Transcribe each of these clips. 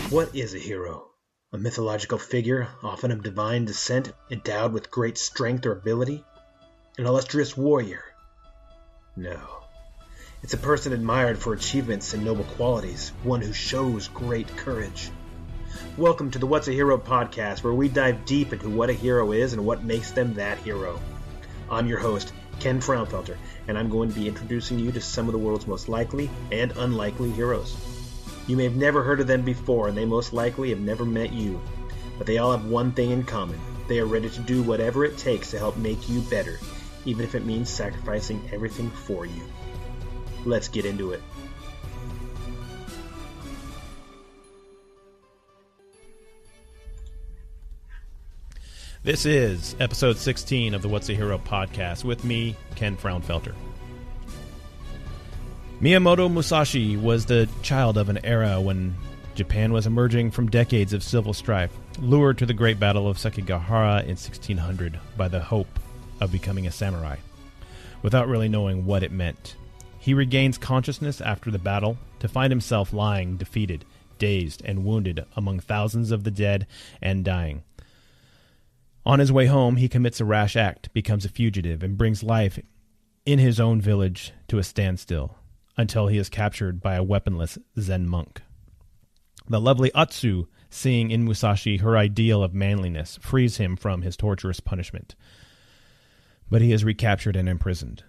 What is a hero? A mythological figure, often of divine descent, endowed with great strength or ability? An illustrious warrior? No. It's a person admired for achievements and noble qualities, one who shows great courage. Welcome to the What's a Hero podcast, where we dive deep into what a hero is and what makes them that hero. I'm your host, Ken Frownfelter, and I'm going to be introducing you to some of the world's most likely and unlikely heroes. You may have never heard of them before, and they most likely have never met you, but they all have one thing in common. They are ready to do whatever it takes to help make you better, even if it means sacrificing everything for you. Let's get into it. This is episode 16 of the What's a Hero podcast with me, Ken Frownfelter. Miyamoto Musashi was the child of an era when Japan was emerging from decades of civil strife, lured to the great battle of Sekigahara in 1600 by the hope of becoming a samurai, without really knowing what it meant. He regains consciousness after the battle to find himself lying defeated, dazed, and wounded among thousands of the dead and dying. On his way home, he commits a rash act, becomes a fugitive, and brings life in his own village to a standstill, until he is captured by a weaponless Zen monk. The lovely Atsu, seeing in Musashi her ideal of manliness, frees him from his torturous punishment. But he is recaptured and imprisoned.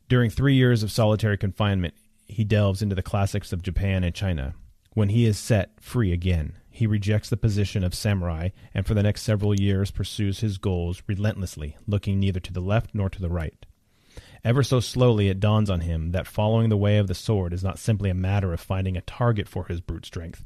During 3 years of solitary confinement, he delves into the classics of Japan and China. When he is set free again, he rejects the position of samurai and for the next several years pursues his goals relentlessly, looking neither to the left nor to the right. Ever so slowly it dawns on him that following the way of the sword is not simply a matter of finding a target for his brute strength.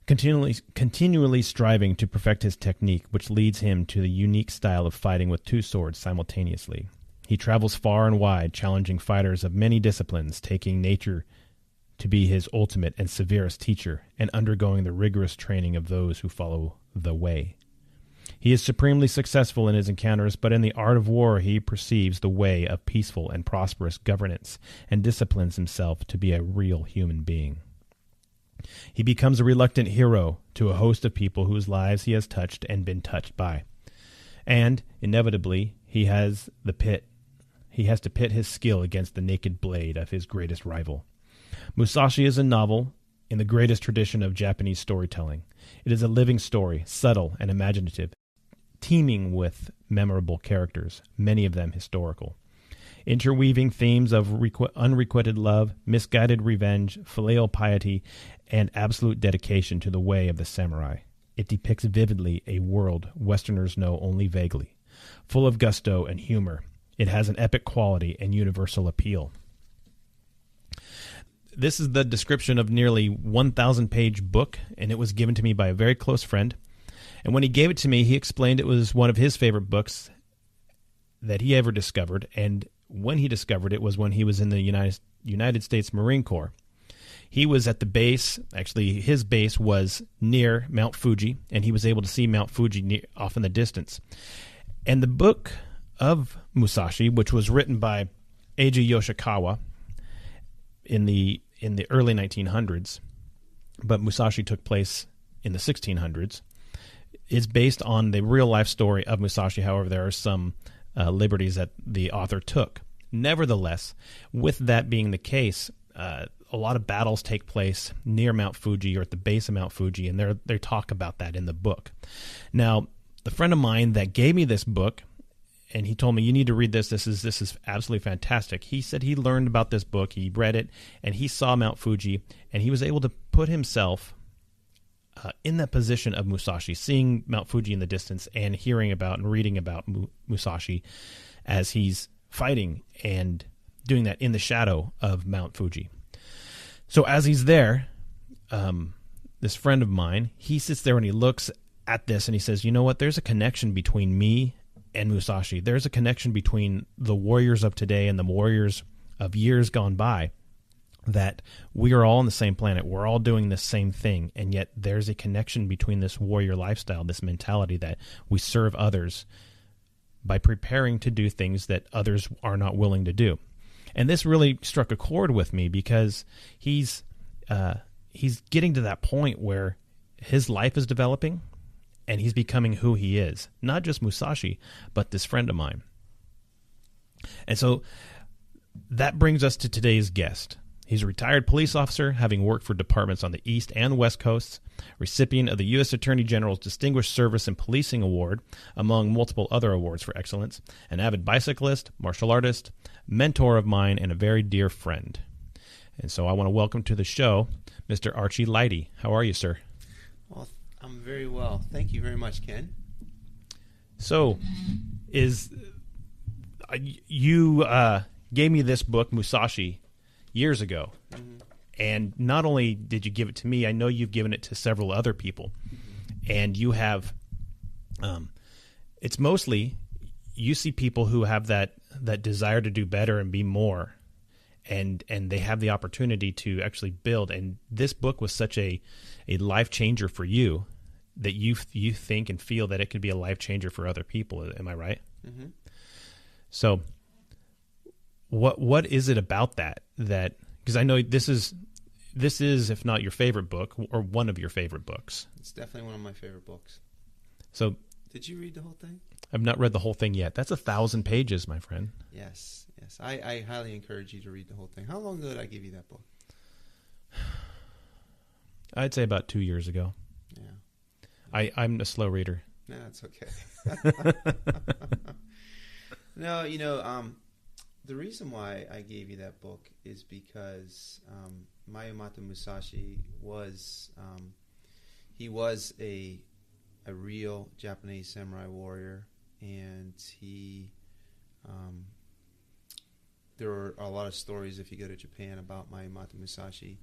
Continually striving to perfect his technique, which leads him to the unique style of fighting with two swords simultaneously. He travels far and wide, challenging fighters of many disciplines, taking nature to be his ultimate and severest teacher, and undergoing the rigorous training of those who follow the way. He is supremely successful in his encounters, but in the art of war he perceives the way of peaceful and prosperous governance, and disciplines himself to be a real human being. He becomes a reluctant hero to a host of people whose lives he has touched and been touched by. And, inevitably, he has to pit his skill against the naked blade of his greatest rival. Musashi is a novel in the greatest tradition of Japanese storytelling. It is a living story, subtle and imaginative, teeming with memorable characters, many of them historical, interweaving themes of unrequited love, misguided revenge, filial piety, and absolute dedication to the way of the samurai. It depicts vividly a world Westerners know only vaguely, full of gusto and humor. It has an epic quality and universal appeal. This is the description of nearly 1,000-page book, and it was given to me by a very close friend. And when he gave it to me, he explained it was one of his favorite books that he ever discovered. And when he discovered it was when he was in the United States Marine Corps. He was at the base. Actually, his base was near Mount Fuji, and he was able to see Mount Fuji off in the distance. And the book of Musashi, which was written by Eiji Yoshikawa in the early 1900s, but Musashi took place in the 1600s, is based on the real-life story of Musashi. However, there are some liberties that the author took. Nevertheless, with that being the case, a lot of battles take place near Mount Fuji or at the base of Mount Fuji, and they talk about that in the book. Now, the friend of mine that gave me this book, and he told me, you need to read this. This is absolutely fantastic. He said he learned about this book, he read it, and he saw Mount Fuji, and he was able to put himself in that position of Musashi, seeing Mount Fuji in the distance and hearing about and reading about Musashi as he's fighting and doing that in the shadow of Mount Fuji. So as he's there, this friend of mine, he sits there and he looks at this and he says, you know what, there's a connection between me and Musashi. There's a connection between the warriors of today and the warriors of years gone by, that we are all on the same planet. We're all doing the same thing, and yet there's a connection between this warrior lifestyle, this mentality that we serve others by preparing to do things that others are not willing to do. And this really struck a chord with me because he's he's getting to that point where his life is developing and he's becoming who he is. Not just Musashi, but this friend of mine. And so that brings us to today's guest. He's a retired police officer, having worked for departments on the East and West Coasts, recipient of the U.S. Attorney General's Distinguished Service in Policing Award, among multiple other awards for excellence, an avid bicyclist, martial artist, mentor of mine, and a very dear friend. And so I want to welcome to the show Mr. Archie Lighty. How are you, sir? Well, I'm very well. Thank you very much, Ken. So, you gave me this book, Musashi, years ago. Mm-hmm. And not only did you give it to me, I know you've given it to several other people. Mm-hmm. And you have, it's mostly, you see people who have that desire to do better and be more. And they have the opportunity to actually build. And this book was such a life changer for you that you think and feel that it could be a life changer for other people. Am I right? Mm-hmm. So what is it about that because I know this is if not your favorite book or one of your favorite books. It's definitely one of my favorite books. So did you read the whole thing? I've not read the whole thing yet. That's 1,000 pages, my friend. Yes. I highly encourage you to read the whole thing. How long ago did I give you that book? I'd say about 2 years ago. Yeah. I'm a slow reader. No, it's okay. No, the reason why I gave you that book is because Miyamoto Musashi was he was a real Japanese samurai warrior, and there are a lot of stories if you go to Japan about Miyamoto Musashi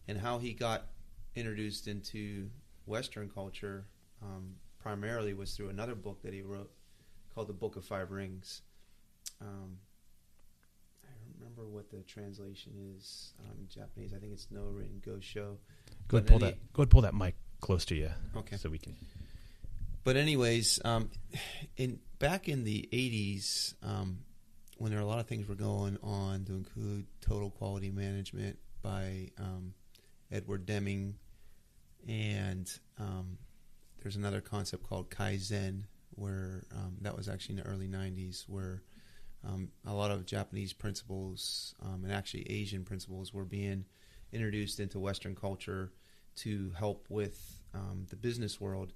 and how he got introduced into Western culture. Primarily was through another book that he wrote called The Book of Five Rings. I don't remember what the translation is in Japanese. I think it's No Rin Go Sho. Go ahead, pull that mic close to you. Okay. So we can. But anyways, back in the 80s, when there were a lot of things were going on, to include Total Quality Management by Edward Deming, and there's another concept called Kaizen, where that was actually in the early 90s, where a lot of Japanese principles and actually Asian principles were being introduced into Western culture to help with the business world.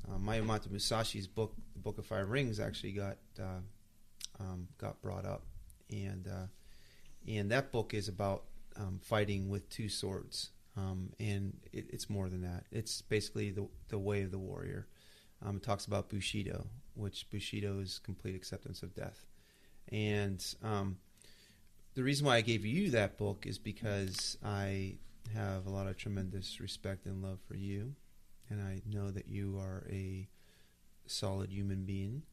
Miyamoto Musashi's book, The Book of Five Rings, actually got brought up, and that book is about fighting with two swords, and it's more than that. It's basically the way of the warrior. It talks about Bushido, which Bushido is complete acceptance of death. And the reason why I gave you that book is because I have a lot of tremendous respect and love for you, and I know that you are a solid human being.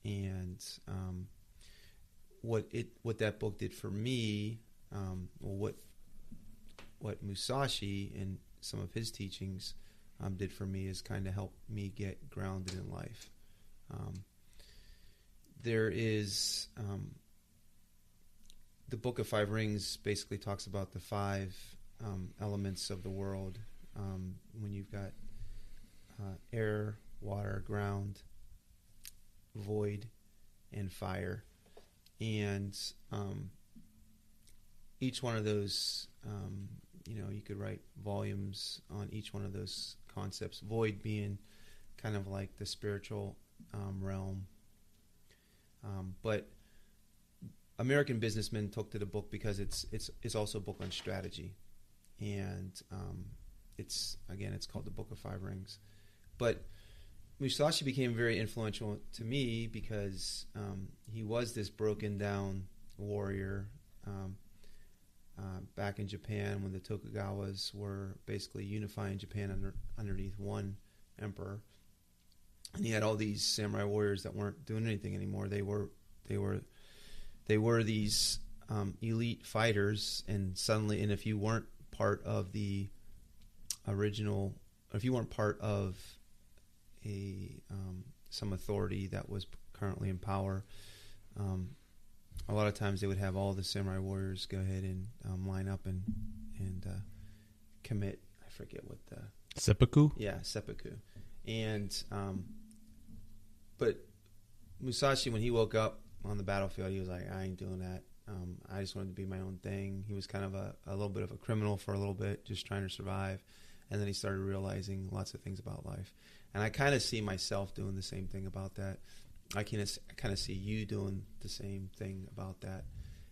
And what that book did for me, what Musashi and some of his teachings did for me is kind of help me get grounded in life. There is the Book of Five Rings basically talks about the five elements of the world. When you've got air, water, ground, void, and fire, and each one of those, you could write volumes on each one of those concepts. Void being kind of like the spiritual realm. But American businessmen took to the book because it's also a book on strategy, and it's called The Book of Five Rings. But Musashi became very influential to me because he was this broken down warrior back in Japan when the Tokugawas were basically unifying Japan underneath one emperor. And he had all these samurai warriors that weren't doing anything anymore. They were these elite fighters, and if you weren't part of the original, if you weren't part of some authority that was currently in power, a lot of times they would have all the samurai warriors go ahead and line up and commit. I forget what the seppuku. Yeah, seppuku. And but Musashi, when he woke up on the battlefield, he was like, I ain't doing that. I just wanted to be my own thing. He was kind of a little bit of a criminal for a little bit, just trying to survive. And then he started realizing lots of things about life. And I kind of see myself doing the same thing about that. I kind of see you doing the same thing about that.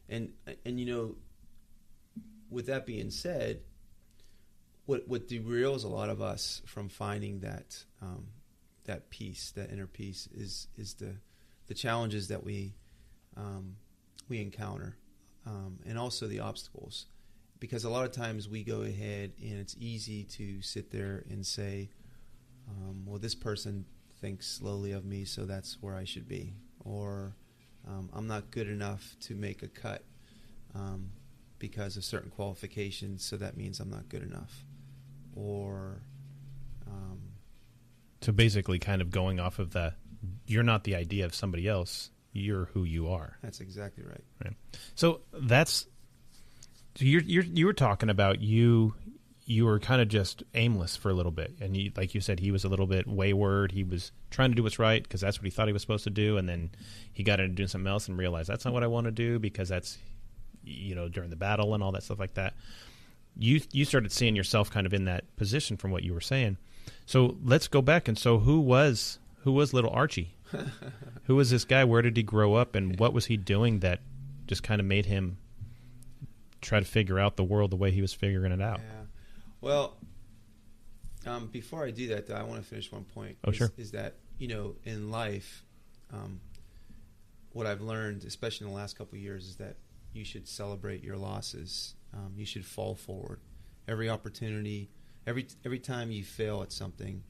And you know, with that being said, what derails a lot of us from finding that that peace, that inner peace, is the challenges that we encounter, and also the obstacles. Because a lot of times we go ahead and it's easy to sit there and say, well, this person thinks lowly of me, so that's where I should be. Or I'm not good enough to make a cut because of certain qualifications, so that means I'm not good enough. Or so basically kind of going off of you're not the idea of somebody else, you're who you are. That's exactly right. Right. So you were talking about you were kind of just aimless for a little bit, and like you said, he was a little bit wayward. He was trying to do what's right because that's what he thought he was supposed to do, and then he got into doing something else and realized that's not what I want to do because that's, you know, during the battle and all that stuff like that. You started seeing yourself kind of in that position from what you were saying. So let's go back. And so who was little Archie? Who was this guy? Where did he grow up? And what was he doing that just kind of made him try to figure out the world the way he was figuring it out? Yeah. Well, before I do that, though, I want to finish one point. Oh, sure. Is that, you know, in life, what I've learned, especially in the last couple of years, is that you should celebrate your losses. You should fall forward. Every opportunity, every time you fail at something,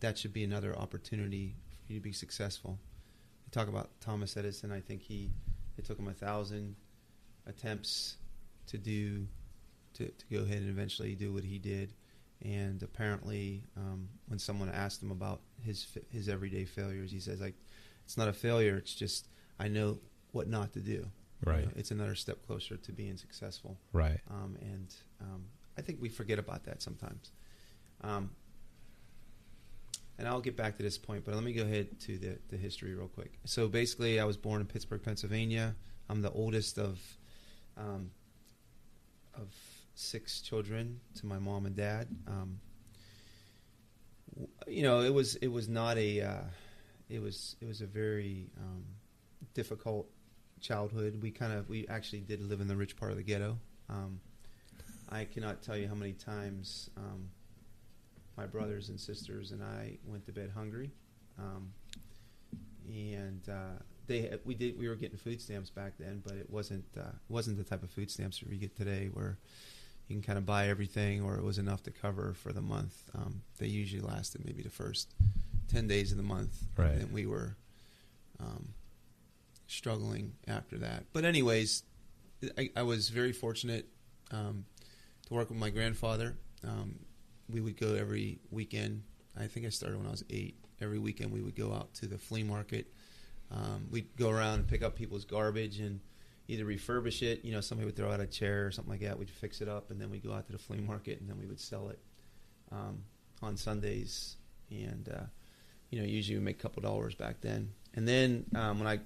that should be another opportunity for you to be successful. You talk about Thomas Edison. I think it took him 1,000 attempts to go ahead and eventually do what he did. And apparently, when someone asked him about his everyday failures, he says, like, it's not a failure. It's just I know what not to do. Right. You know, it's another step closer to being successful. Right. And I think we forget about that sometimes. And I'll get back to this point, but let me go ahead to the history real quick. So basically, I was born in Pittsburgh, Pennsylvania. I'm the oldest of 6 children to my mom and dad. You know, it was not a it was a very difficult childhood. We actually did live in the rich part of the ghetto. I cannot tell you how many times my brothers and sisters and I went to bed hungry, and we were getting food stamps back then, but it wasn't the type of food stamps that we get today, where you can kind of buy everything, or it was enough to cover for the month. They usually lasted maybe the first 10 days of the month, right. And we were struggling after that. But anyways, I was very fortunate to work with my grandfather. We would go every weekend. I think I started when I was 8. Every weekend we would go out to the flea market. We'd go around and pick up people's garbage and either refurbish it. You know, somebody would throw out a chair or something like that. We'd fix it up, and then we'd go out to the flea market, and then we would sell it on Sundays. And, you know, usually we make a couple dollars back then. And then when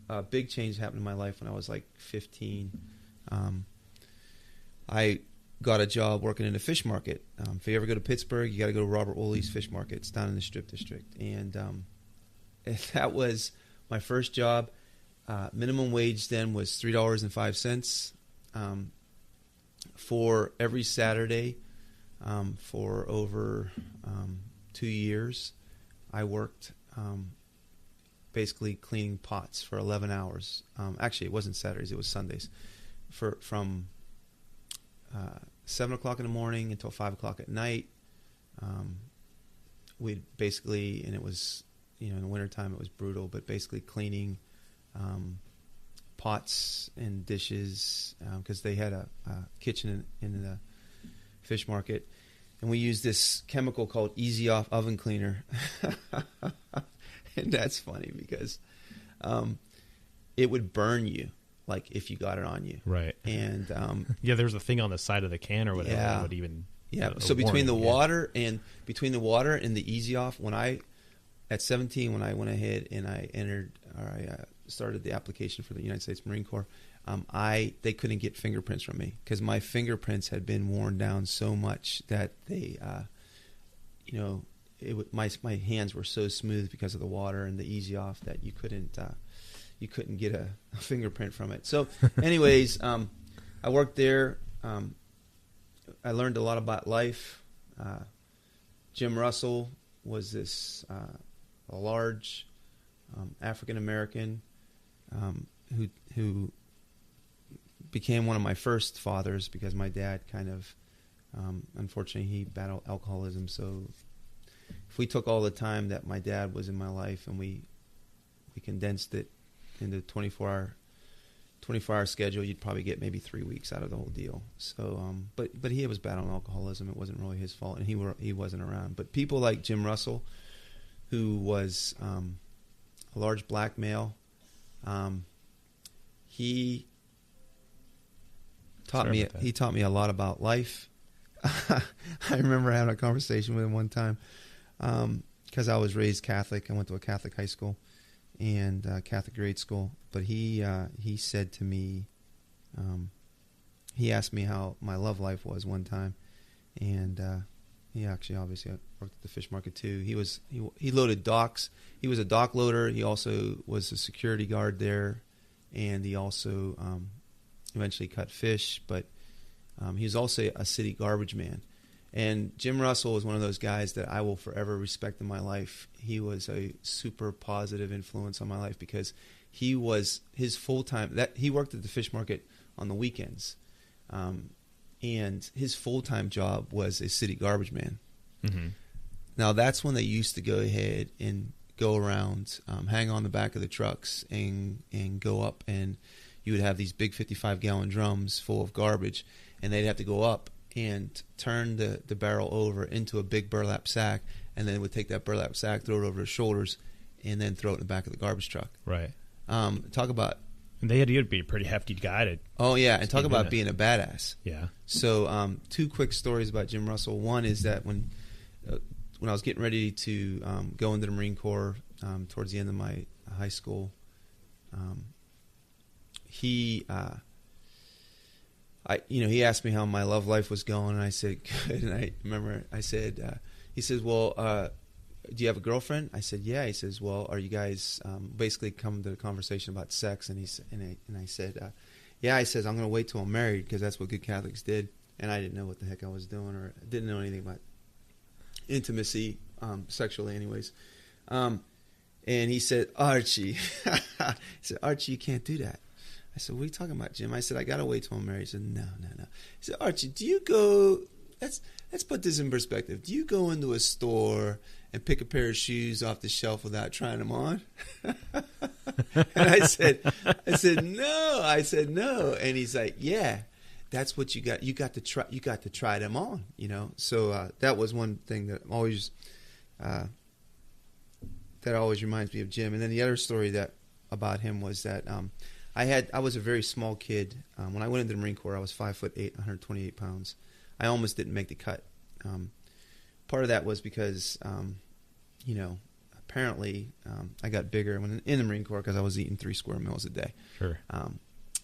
a big change happened in my life when I was like 15. I got a job working in a fish market. If you ever go to Pittsburgh, you got to go to Robert Woolley's Fish Market. It's down in the Strip District. And that was my first job. Minimum wage then was $3.05 for every Saturday for over 2 years. I worked basically cleaning pots for 11 hours. Actually, it wasn't Saturdays, it was Sundays. From 7 o'clock in the morning until 5 o'clock at night. We'd basically, and it was, you know, in the wintertime it was brutal, but basically cleaning pots and dishes, because they had a kitchen in the fish market. And we used this chemical called Easy Off Oven Cleaner. And that's funny because it would burn you, like if you got it on you. Right. And yeah, there was a thing on the side of the can or whatever yeah, that would even Yeah. So between the water and the easy off, at 17, when I went ahead and I started the application for the United States Marine Corps, they couldn't get fingerprints from me because my fingerprints had been worn down so much that they, my hands were so smooth because of the water and the easy off that you couldn't get a fingerprint from it. So, anyways, I worked there. I learned a lot about life. Jim Russell was this a large African American who became one of my first fathers because my dad kind of, unfortunately, he battled alcoholism. So if we took all the time that my dad was in my life and we condensed it into 24-hour schedule, you'd probably get maybe 3 weeks out of the whole deal. So, but he was battling alcoholism. It wasn't really his fault, and he wasn't around. But people like Jim Russell, who was a large black male, he taught me a lot about life. I remember having a conversation with him one time because I was raised Catholic. I went to a Catholic high school and Catholic grade school. But he said to me, he asked me how my love life was one time, and he actually obviously worked at the fish market too. He loaded docks. He was a dock loader. He also was a security guard there, and he also eventually cut fish. But he was also a city garbage man. And Jim Russell was one of those guys that I will forever respect in my life. He was a super positive influence on my life because he was his full-time, he worked at the fish market on the weekends. And his full-time job was a city garbage man. Mm-hmm. Now that's when they used to go ahead and go around, hang on the back of the trucks and go up, and you would have these big 55-gallon drums full of garbage, and they'd have to go up and turn the barrel over into a big burlap sack, and then would take that burlap sack, throw it over his shoulders, and then throw it in the back of the garbage truck. Right. Talk about... And they had to be a pretty hefty guy to... Oh, yeah, and talk about being a badass. Yeah. So 2 quick stories about Jim Russell. One is that when I was getting ready to go into the Marine Corps towards the end of my high school, he asked me how my love life was going, and I said, good. And I remember I said, he says, well, do you have a girlfriend? I said, yeah. He says, well, are you guys basically coming to the conversation about sex? And I said, yeah. I says, I'm going to wait till I'm married because that's what good Catholics did. And I didn't know what the heck I was doing, or didn't know anything about intimacy sexually anyways. And he said, Archie, Archie, you can't do that. I said, what are you talking about, Jim? I said, I got to wait till I'm married. He said, no. He said, Archie, do you go, let's put this in perspective. Do you go into a store and pick a pair of shoes off the shelf without trying them on? And I said, no. I said, no. And he's like, yeah, that's what you got. You got to try them on, you know? So that was one thing that always reminds me of Jim. And then the other story about him was that, I was a very small kid. When I went into the Marine Corps, I was 5'8", 128 pounds. I almost didn't make the cut. Part of that was because, apparently I got bigger when in the Marine Corps because I was eating 3 square meals a day. Sure.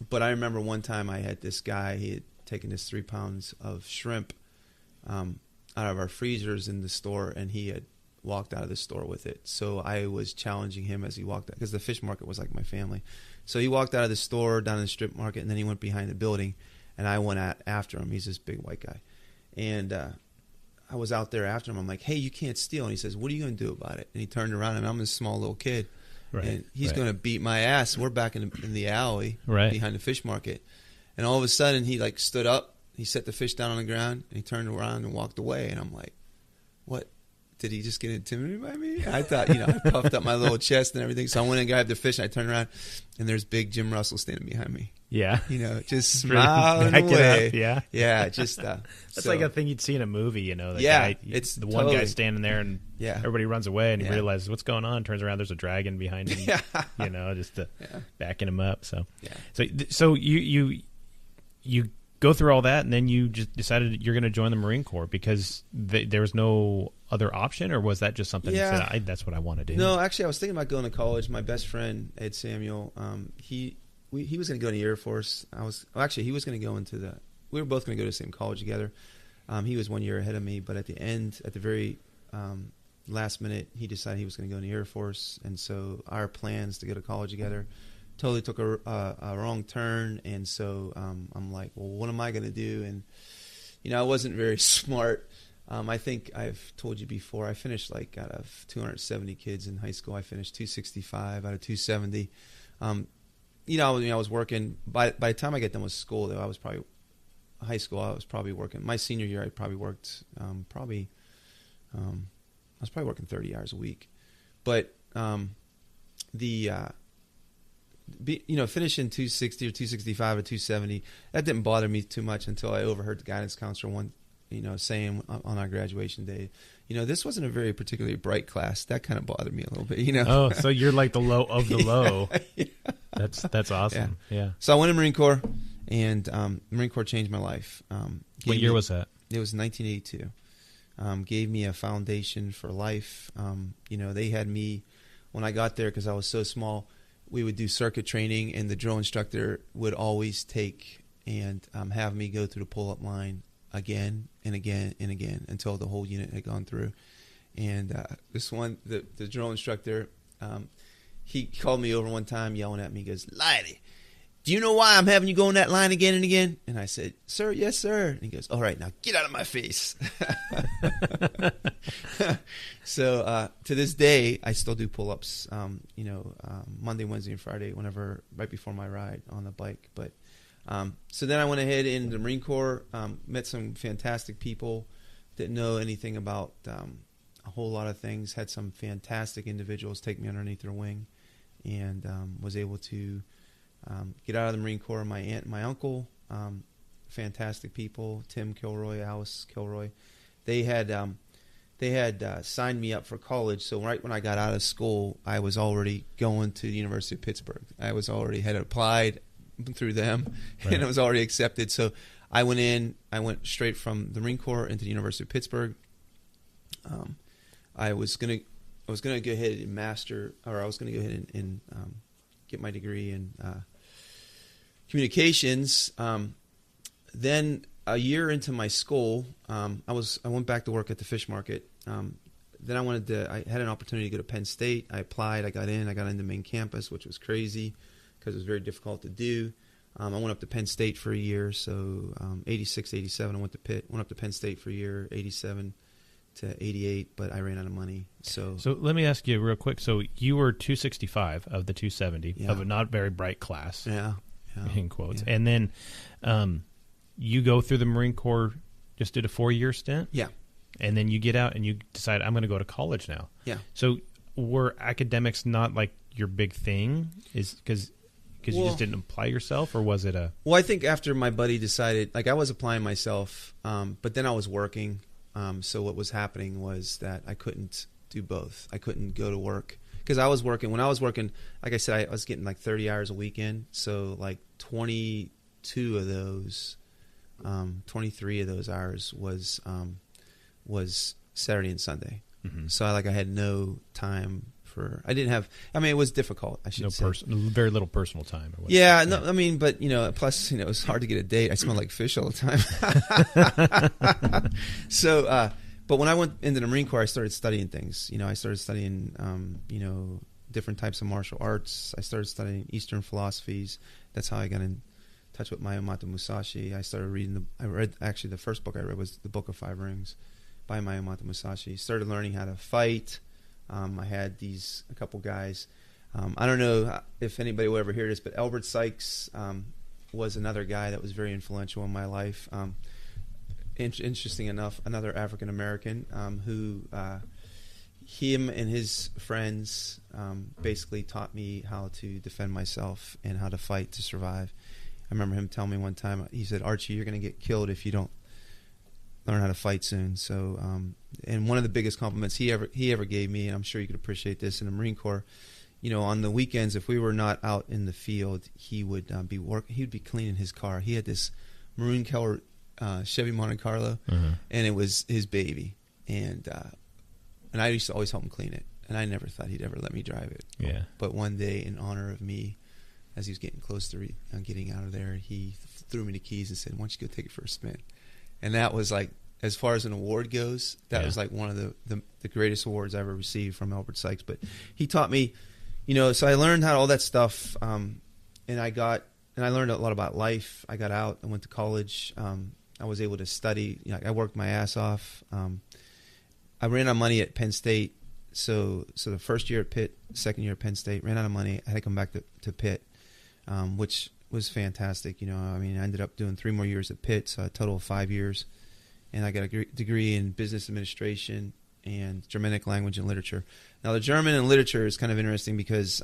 But I remember one time I had this guy, he had taken this 3 pounds of shrimp out of our freezers in the store, and he had walked out of the store with it. So I was challenging him as he walked out, because the fish market was like my family. So he walked out of the store down in the strip market, and then he went behind the building, and I went after him. He's this big white guy. And I was out there after him. I'm like, hey, you can't steal. And he says, what are you going to do about it? And he turned around, and I'm this small little kid. Right. And he's going to beat my ass. We're back in the alley behind the fish market. And all of a sudden, he like stood up. He set the fish down on the ground, and he turned around and walked away. And I'm like, what? Did he just get intimidated by me? I thought, I puffed up my little chest and everything. So I went and grabbed the fish, and I turned around, and there's big Jim Russell standing behind me. Yeah. Just smiling away. Yeah. Yeah, just... That's like a thing you'd see in a movie, it's the one guy standing there, and Yeah. Everybody runs away, and he realizes what's going on. Turns around, there's a dragon behind him. Yeah. Just backing him up. So, yeah. so you go through all that, and then you just decided you're going to join the Marine Corps because there was no other option, or was that just something you said, that's what I want to do? No, actually, I was thinking about going to college. My best friend, Ed Samuel, he was going to go in the Air Force. He was going to go into we were both going to go to the same college together. He was 1 year ahead of me, but at the very last minute, he decided he was going to go in the Air Force, and so our plans to go to college together totally took a wrong turn. And so I'm like, well, what am I going to do? And I wasn't very smart. I think I've told you before, I finished like out of 270 kids in high school, I finished 265 out of 270. I was working. By the time I get done with school, though, I was probably working. My senior year, I probably worked I was probably working 30 hours a week. But finishing 260 or 265 or 270, that didn't bother me too much until I overheard the guidance counselor saying on our graduation day, this wasn't a very particularly bright class. That kind of bothered me a little bit, Oh, so you're like the low of the low. Yeah. That's awesome. Yeah. So I went to Marine Corps, and Marine Corps changed my life. What year was that? It was 1982. Gave me a foundation for life. They had me, when I got there, because I was so small, we would do circuit training, and the drill instructor would always take and have me go through the pull-up line again and again and again until the whole unit had gone through. And the drill instructor, he called me over one time yelling at me. He goes, "Lighty, do you know why I'm having you go on that line again and again?" And I said, "Sir, yes, sir." And he goes, "All right, now get out of my face." So to this day, I still do pull-ups, Monday, Wednesday, and Friday, right before my ride on the bike. But so then I went ahead into the Marine Corps, met some fantastic people, didn't know anything about a whole lot of things, had some fantastic individuals take me underneath their wing, and was able to get out of the Marine Corps. My aunt and my uncle, fantastic people, Tim Kilroy, Alice Kilroy, they had signed me up for college. So right when I got out of school, I was already going to the University of Pittsburgh. I had applied through them, right, and I was already accepted. So I went straight from the Marine Corps into the University of Pittsburgh. I was gonna go ahead and and get my degree in communications. Then a year into my school, I went back to work at the fish market. Then I had an opportunity to go to Penn State. I applied. I got into main campus, which was crazy because it was very difficult to do. I went up to Penn State for a year. So 86, 87, I went up to Penn State for a year, 87 to 88, but I ran out of money. So let me ask you real quick. So you were 265 of the 270 of a not very bright class. Yeah. In quotes. Yeah. And then you go through the Marine Corps, just did a 4-year stint? Yeah. And then you get out and you decide, I'm going to go to college now. Yeah. So were academics not like your big thing? Is because you just didn't apply yourself, or was it a... Well, I think after my buddy decided, like I was applying myself, but then I was working. So what was happening was that I couldn't do both. I couldn't go to work because I was working. When I was working, like I said, I was getting like 30 hours a weekend. So like 22 of those, 23 of those hours was Saturday and Sunday. Mm-hmm. So I had no time for. I didn't have. I mean, it was difficult. I should say. Very little personal time. Or yeah, no. I mean, but plus, it was hard to get a date. I smelled like fish all the time. So, but when I went into the Marine Corps, I started studying things. I started studying, different types of martial arts. I started studying Eastern philosophies. That's how I got in touch with Miyamoto Musashi. I started reading the first book I read was The Book of Five Rings by Miyamoto Musashi. Started learning how to fight. I had a couple guys. I don't know if anybody will ever hear this, but Albert Sykes was another guy that was very influential in my life. Interesting enough, another African American who him and his friends basically taught me how to defend myself and how to fight to survive. I remember him telling me one time, he said, "Archie, you're going to get killed if you don't learn how to fight soon." So, and one of the biggest compliments he ever gave me, and I'm sure you could appreciate this in the Marine Corps, on the weekends, if we were not out in the field, he would be cleaning his car. He had this maroon color Chevy Monte Carlo, and it was his baby, and I used to always help him clean it, and I never thought he'd ever let me drive it. Yeah. But one day, in honor of me, as he was getting close to getting out of there, he threw me the keys and said, "Why don't you go take it for a spin?" And that was like, as far as an award goes, that was like one of the greatest awards I ever received from Albert Sykes. But he taught me, so I learned how all that stuff, and I learned a lot about life. I got out, I went to college. I was able to study. I worked my ass off. I ran out of money at Penn State. So the first year at Pitt, second year at Penn State, ran out of money. I had to come back to Pitt, which was fantastic. I ended up doing 3 more years at Pitt, so a total of 5 years. And I got a degree in business administration and Germanic language and literature. Now, the German and literature is kind of interesting because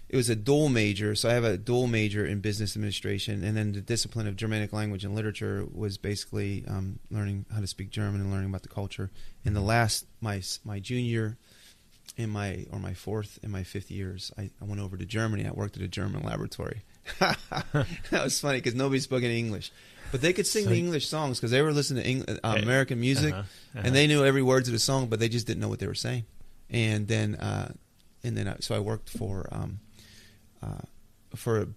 it was a dual major. So I have a dual major in business administration, and then the discipline of Germanic language and literature was basically learning how to speak German and learning about the culture. In the last, my junior and my 4th and my 5th years, I went over to Germany. I worked at a German laboratory. That was funny because nobody spoke any English. But they could sing the English songs because they were listening to American music, and they knew every word to the song, but they just didn't know what they were saying. And then so I worked for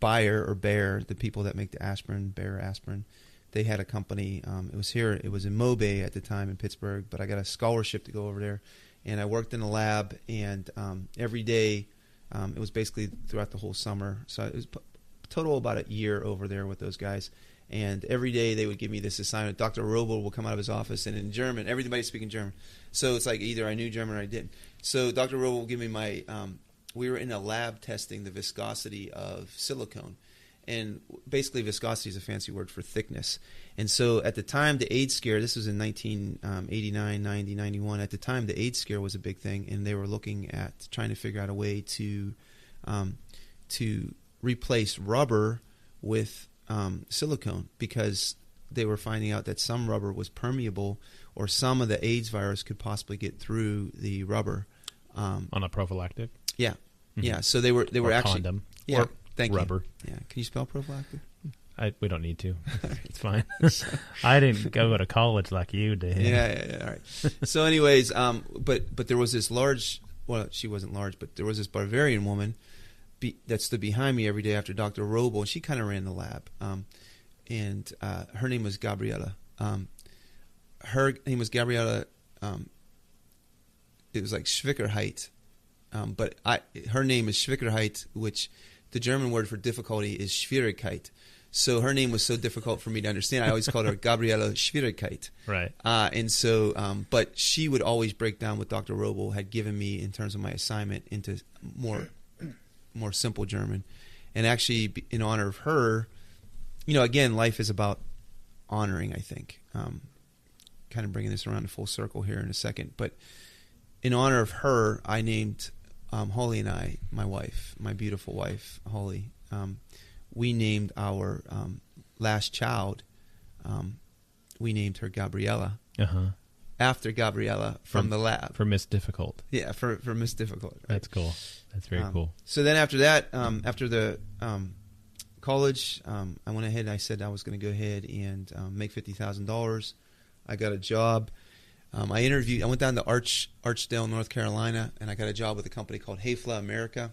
Bayer or Bayer, the people that make the aspirin, Bayer aspirin. They had a company. It was in Mobay at the time in Pittsburgh, but I got a scholarship to go over there, and I worked in a lab. And every day, it was basically throughout the whole summer. So it was total about a year over there with those guys. And every day they would give me this assignment. Dr. Robel will come out of his office, and in German, everybody's speaking German. So it's like either I knew German or I didn't. So Dr. Robel will give me my we were in a lab testing the viscosity of silicone. And basically viscosity is a fancy word for thickness. And so at the time, the AIDS scare, this was in 1989, 90, 91. At the time, the AIDS scare was a big thing, and they were looking at trying to figure out a way to replace rubber with silicone, because they were finding out that some rubber was permeable, or some of the AIDS virus could possibly get through the rubber. On a prophylactic? Yeah. Mm-hmm. Yeah. So they were actually condom. Yeah. Or thank rubber. You. Yeah. Can you spell prophylactic? We don't need to. It's fine. I didn't go to college like you did. Yeah. All right. So anyways, but there was this large, well, she wasn't large, but there was this Bavarian woman that stood behind me every day after Dr. Robel, and she kind of ran the lab. And her name was Gabriella. Her name was Gabriella. It was like Schwickerheit. But her name is Schwickerheit, which the German word for difficulty is Schwierigkeit. So her name was so difficult for me to understand. I always called her Gabriella Schwierigkeit. Right. And so, but she would always break down what Dr. Robel had given me in terms of my assignment into more simple German. And actually, in honor of her, again, life is about honoring, I think. Kind of bringing this around to full circle here in a second. But in honor of her, I named Holly and I, my wife, my beautiful wife, Holly, we named our last child, we named her Gabriella. After Gabriella from the lab. For Miss Difficult. Yeah, for Miss Difficult. Right? That's cool. That's very cool. So then after that, after the college, I went ahead and I said I was going to go ahead and make $50,000. I got a job. I went down to Archdale, North Carolina, and I got a job with a company called Hayfla America.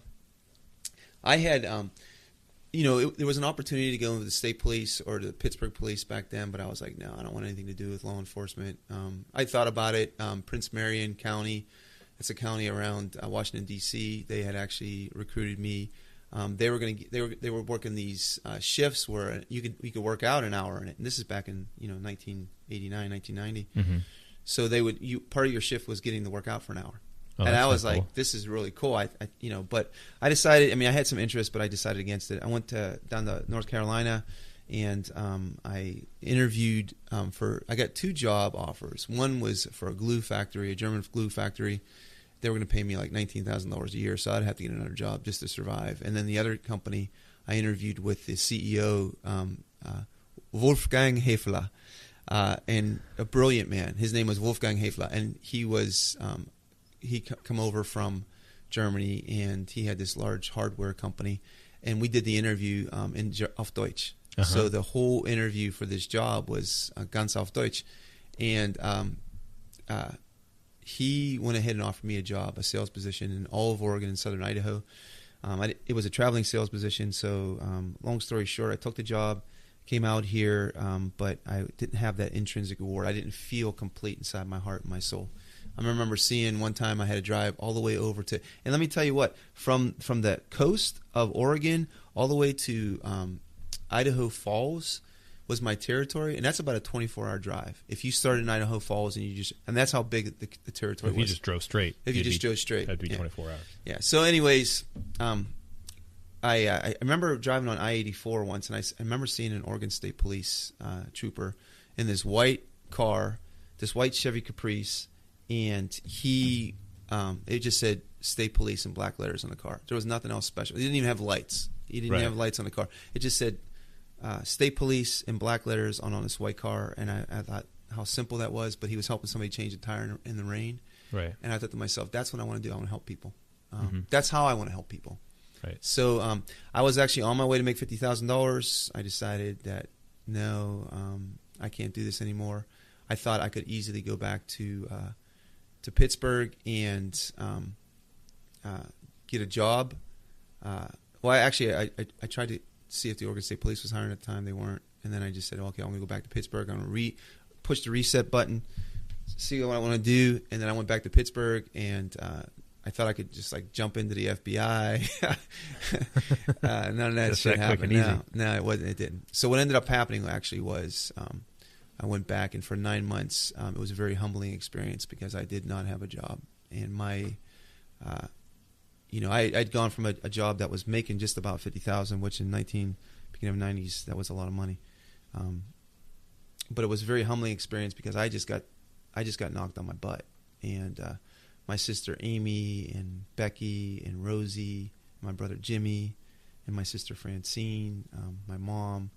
I had, there was an opportunity to go into the state police or the Pittsburgh police back then, but I was like, no, I don't want anything to do with law enforcement. I thought about it. Prince Marion County, it's a county around Washington D.C. They had actually recruited me. They were working these shifts where you could work out an hour in it, and this is back in 1989, 1990. Mm-hmm. So part of your shift was getting to work out for an hour. Oh, and I was like, cool. this is really cool. But I decided, I had some interest, but I decided against it. I went down to North Carolina, and I interviewed I got 2 job offers. One was for a glue factory, a German glue factory. They were going to pay me like $19,000 a year, so I'd have to get another job just to survive. And then the other company, I interviewed with the CEO, Wolfgang Hefler. And a brilliant man. His name was Wolfgang Hefler, and he was he come over from Germany, and he had this large hardware company, and we did the interview auf Deutsch. So the whole interview for this job was ganz auf Deutsch. And he went ahead and offered me a job, a sales position in all of Oregon and southern Idaho. It was a traveling sales position. So long story short, I took the job, came out here, but I didn't have that intrinsic reward. I didn't feel complete inside my heart and my soul. I remember seeing one time I had to drive all the way over to, and let me tell you what, from the coast of Oregon all the way to Idaho Falls was my territory, and that's about a 24-hour drive. If you started in Idaho Falls and that's how big the territory was. If you just drove straight. Drove straight. That'd be 24 hours. Yeah. So anyways, I remember driving on I-84 once, and I remember seeing an Oregon State Police trooper in this white car, this white Chevy Caprice, and he, it just said State Police in black letters on the car. There was nothing else special. He didn't even have lights. He didn't have lights on the car. It just said State Police in black letters on this white car, and I thought how simple that was, but he was helping somebody change a tire in the rain. Right. And I thought to myself, that's what I want to do. I want to help people. That's how I want to help people. Right. So I was actually on my way to make $50,000. I decided that, no, I can't do this anymore. I thought I could easily go back to Pittsburgh and get a job. Well, I tried to see if the Oregon State Police was hiring at the time. They weren't. And then I just said, okay, I'm going to go back to Pittsburgh. I'm going to push the reset button, see what I want to do. And then I went back to Pittsburgh, and I thought I could just like jump into the FBI. None of that shit happened. No, it wasn't. It didn't. So what ended up happening actually was I went back, and for 9 months, it was a very humbling experience because I did not have a job. And my, I'd gone from a job that was making just about $50,000, which in beginning of the 90s, that was a lot of money. But it was a very humbling experience because I just got knocked on my butt. And my sister Amy and Becky and Rosie, my brother Jimmy, and my sister Francine, my mom.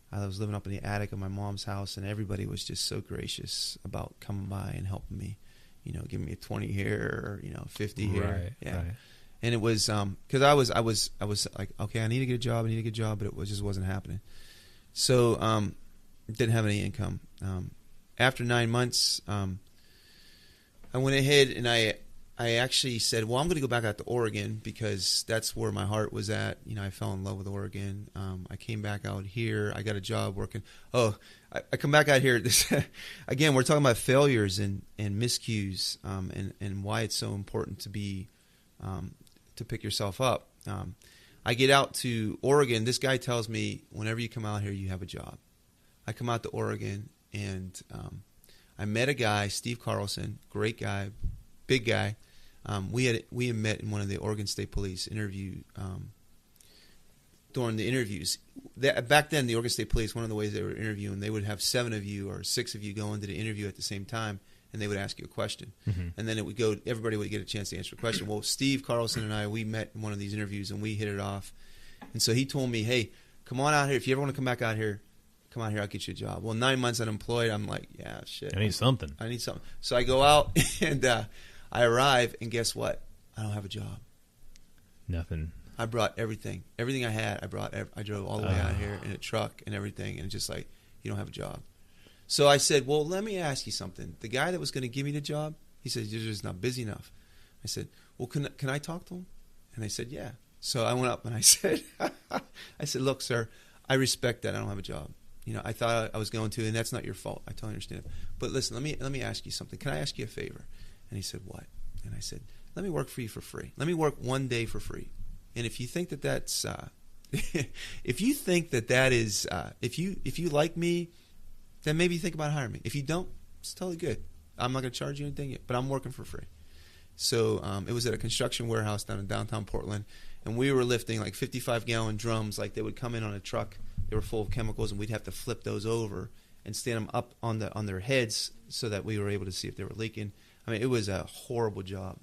I was living up in the attic of my mom's house, and everybody was just so gracious about coming by and helping me, giving me a 20 here, or 50 here. Right, yeah. right. And it was because I was like, okay, I need to get a job, but it just wasn't happening. So didn't have any income. After 9 months, I went ahead and I actually said, well, I'm going to go back out to Oregon because that's where my heart was at. I fell in love with Oregon. I came back out here. I got a job working. I come back out here. Again, we're talking about failures and miscues and why it's so important to be to pick yourself up. I get out to Oregon. This guy tells me, whenever you come out here, you have a job. I come out to Oregon, and I met a guy, Steve Carlson, great guy, big guy. We had met in one of the Oregon State Police interview during the interviews. Back then, the Oregon State Police, one of the ways they were interviewing, they would have 7 of you or 6 of you go into the interview at the same time, and they would ask you a question. Mm-hmm. And then it would go. Everybody would get a chance to answer a question. Well, Steve Carlson and I, we met in one of these interviews, and we hit it off. And so he told me, hey, come on out here. If you ever want to come back out here, come out here. I'll get you a job. Well, 9 months unemployed. I'm like, yeah, shit. I need something. So I go out, and I arrive, and guess what? I don't have a job. Nothing. I brought everything. Everything I had, I brought. I drove all the way out here in a truck and everything, and just like, you don't have a job. So I said, well, let me ask you something. The guy that was going to give me the job, he said, you're just not busy enough. I said, well, can I talk to him? And they said, yeah. So I went up and I said, look, sir, I respect that I don't have a job. I thought I was going to, and that's not your fault. I totally understand. But listen, let me ask you something. Can I ask you a favor? And he said, what? And I said, let me work for you for free. Let me work 1 day for free. And if you think that's, if you think that is, if you like me, then maybe think about hiring me. If you don't, it's totally good. I'm not going to charge you anything yet, but I'm working for free. So it was at a construction warehouse down in downtown Portland, and we were lifting like 55-gallon drums. Like they would come in on a truck. They were full of chemicals, and we'd have to flip those over and stand them up on their heads so that we were able to see if they were leaking. I mean, it was a horrible job.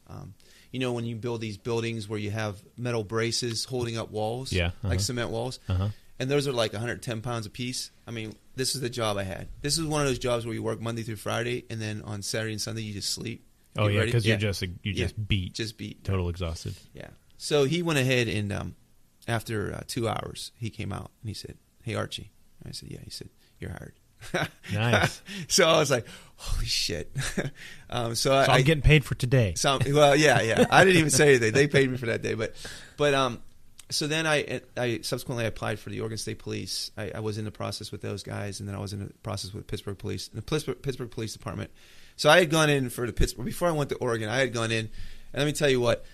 When you build these buildings where you have metal braces holding up walls, like cement walls, and those are like 110 pounds a piece. I mean, this is the job I had. This is one of those jobs where you work Monday through Friday, and then on Saturday and Sunday you just sleep. Oh yeah, because you just beat, total exhausted. Yeah. So he went ahead and after 2 hours he came out and he said, "Hey Archie, I said, yeah. He said, you're hired. Nice. So I was like, holy shit. So I'm getting paid for today. Well, yeah. I didn't even say anything. They paid me for that day. But so then I subsequently applied for the Oregon State Police. I was in the process with those guys, and then I was in the process with Pittsburgh Police, the Pittsburgh Police Department. So I had gone in for the Pittsburgh, before I went to Oregon, I had gone in, and let me tell you what,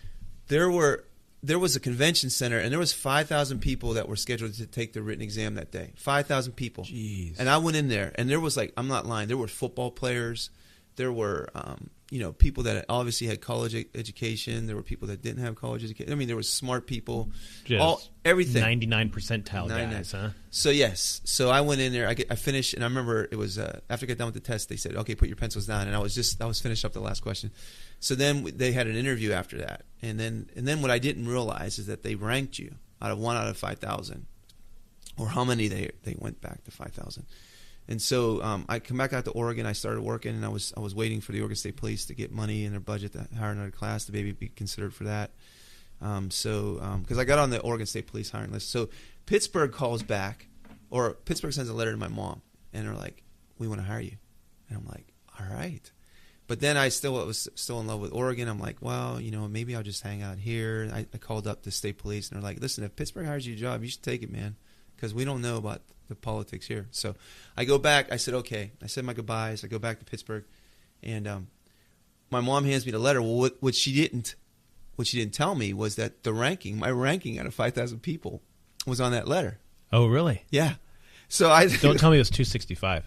there was a convention center, and there was 5,000 people that were scheduled to take the written exam that day. 5,000 people. Jeez. And I went in there, and there was like, I'm not lying, there were football players, there were people that obviously had college education, there were people that didn't have college education. I mean, there was smart people, everything. 99 percentile guys, huh? So yes, so I went in there, I finished, and I remember it was after I got done with the test, they said, okay, put your pencils down, and I was finished up the last question. So then they had an interview after that, and then what I didn't realize is that they ranked you out of 5,000, or how many they went back to 5,000. And so I come back out to Oregon. I started working, and I was waiting for the Oregon State Police to get money in their budget to hire another class to maybe be considered for that. Because I got on the Oregon State Police hiring list. So Pittsburgh calls back, or Pittsburgh sends a letter to my mom, and they're like, "We want to hire you," and I'm like, "All right." But then I was still in love with Oregon. I'm like, well, maybe I'll just hang out here. I called up the state police, and they're like, listen, if Pittsburgh hires you a job, you should take it, man, because we don't know about the politics here. So I go back. I said, okay. I said my goodbyes. I go back to Pittsburgh, and my mom hands me the letter. Well, what she didn't tell me was that my ranking out of 5,000 people was on that letter. Oh, really? Yeah. So don't tell me it was 265.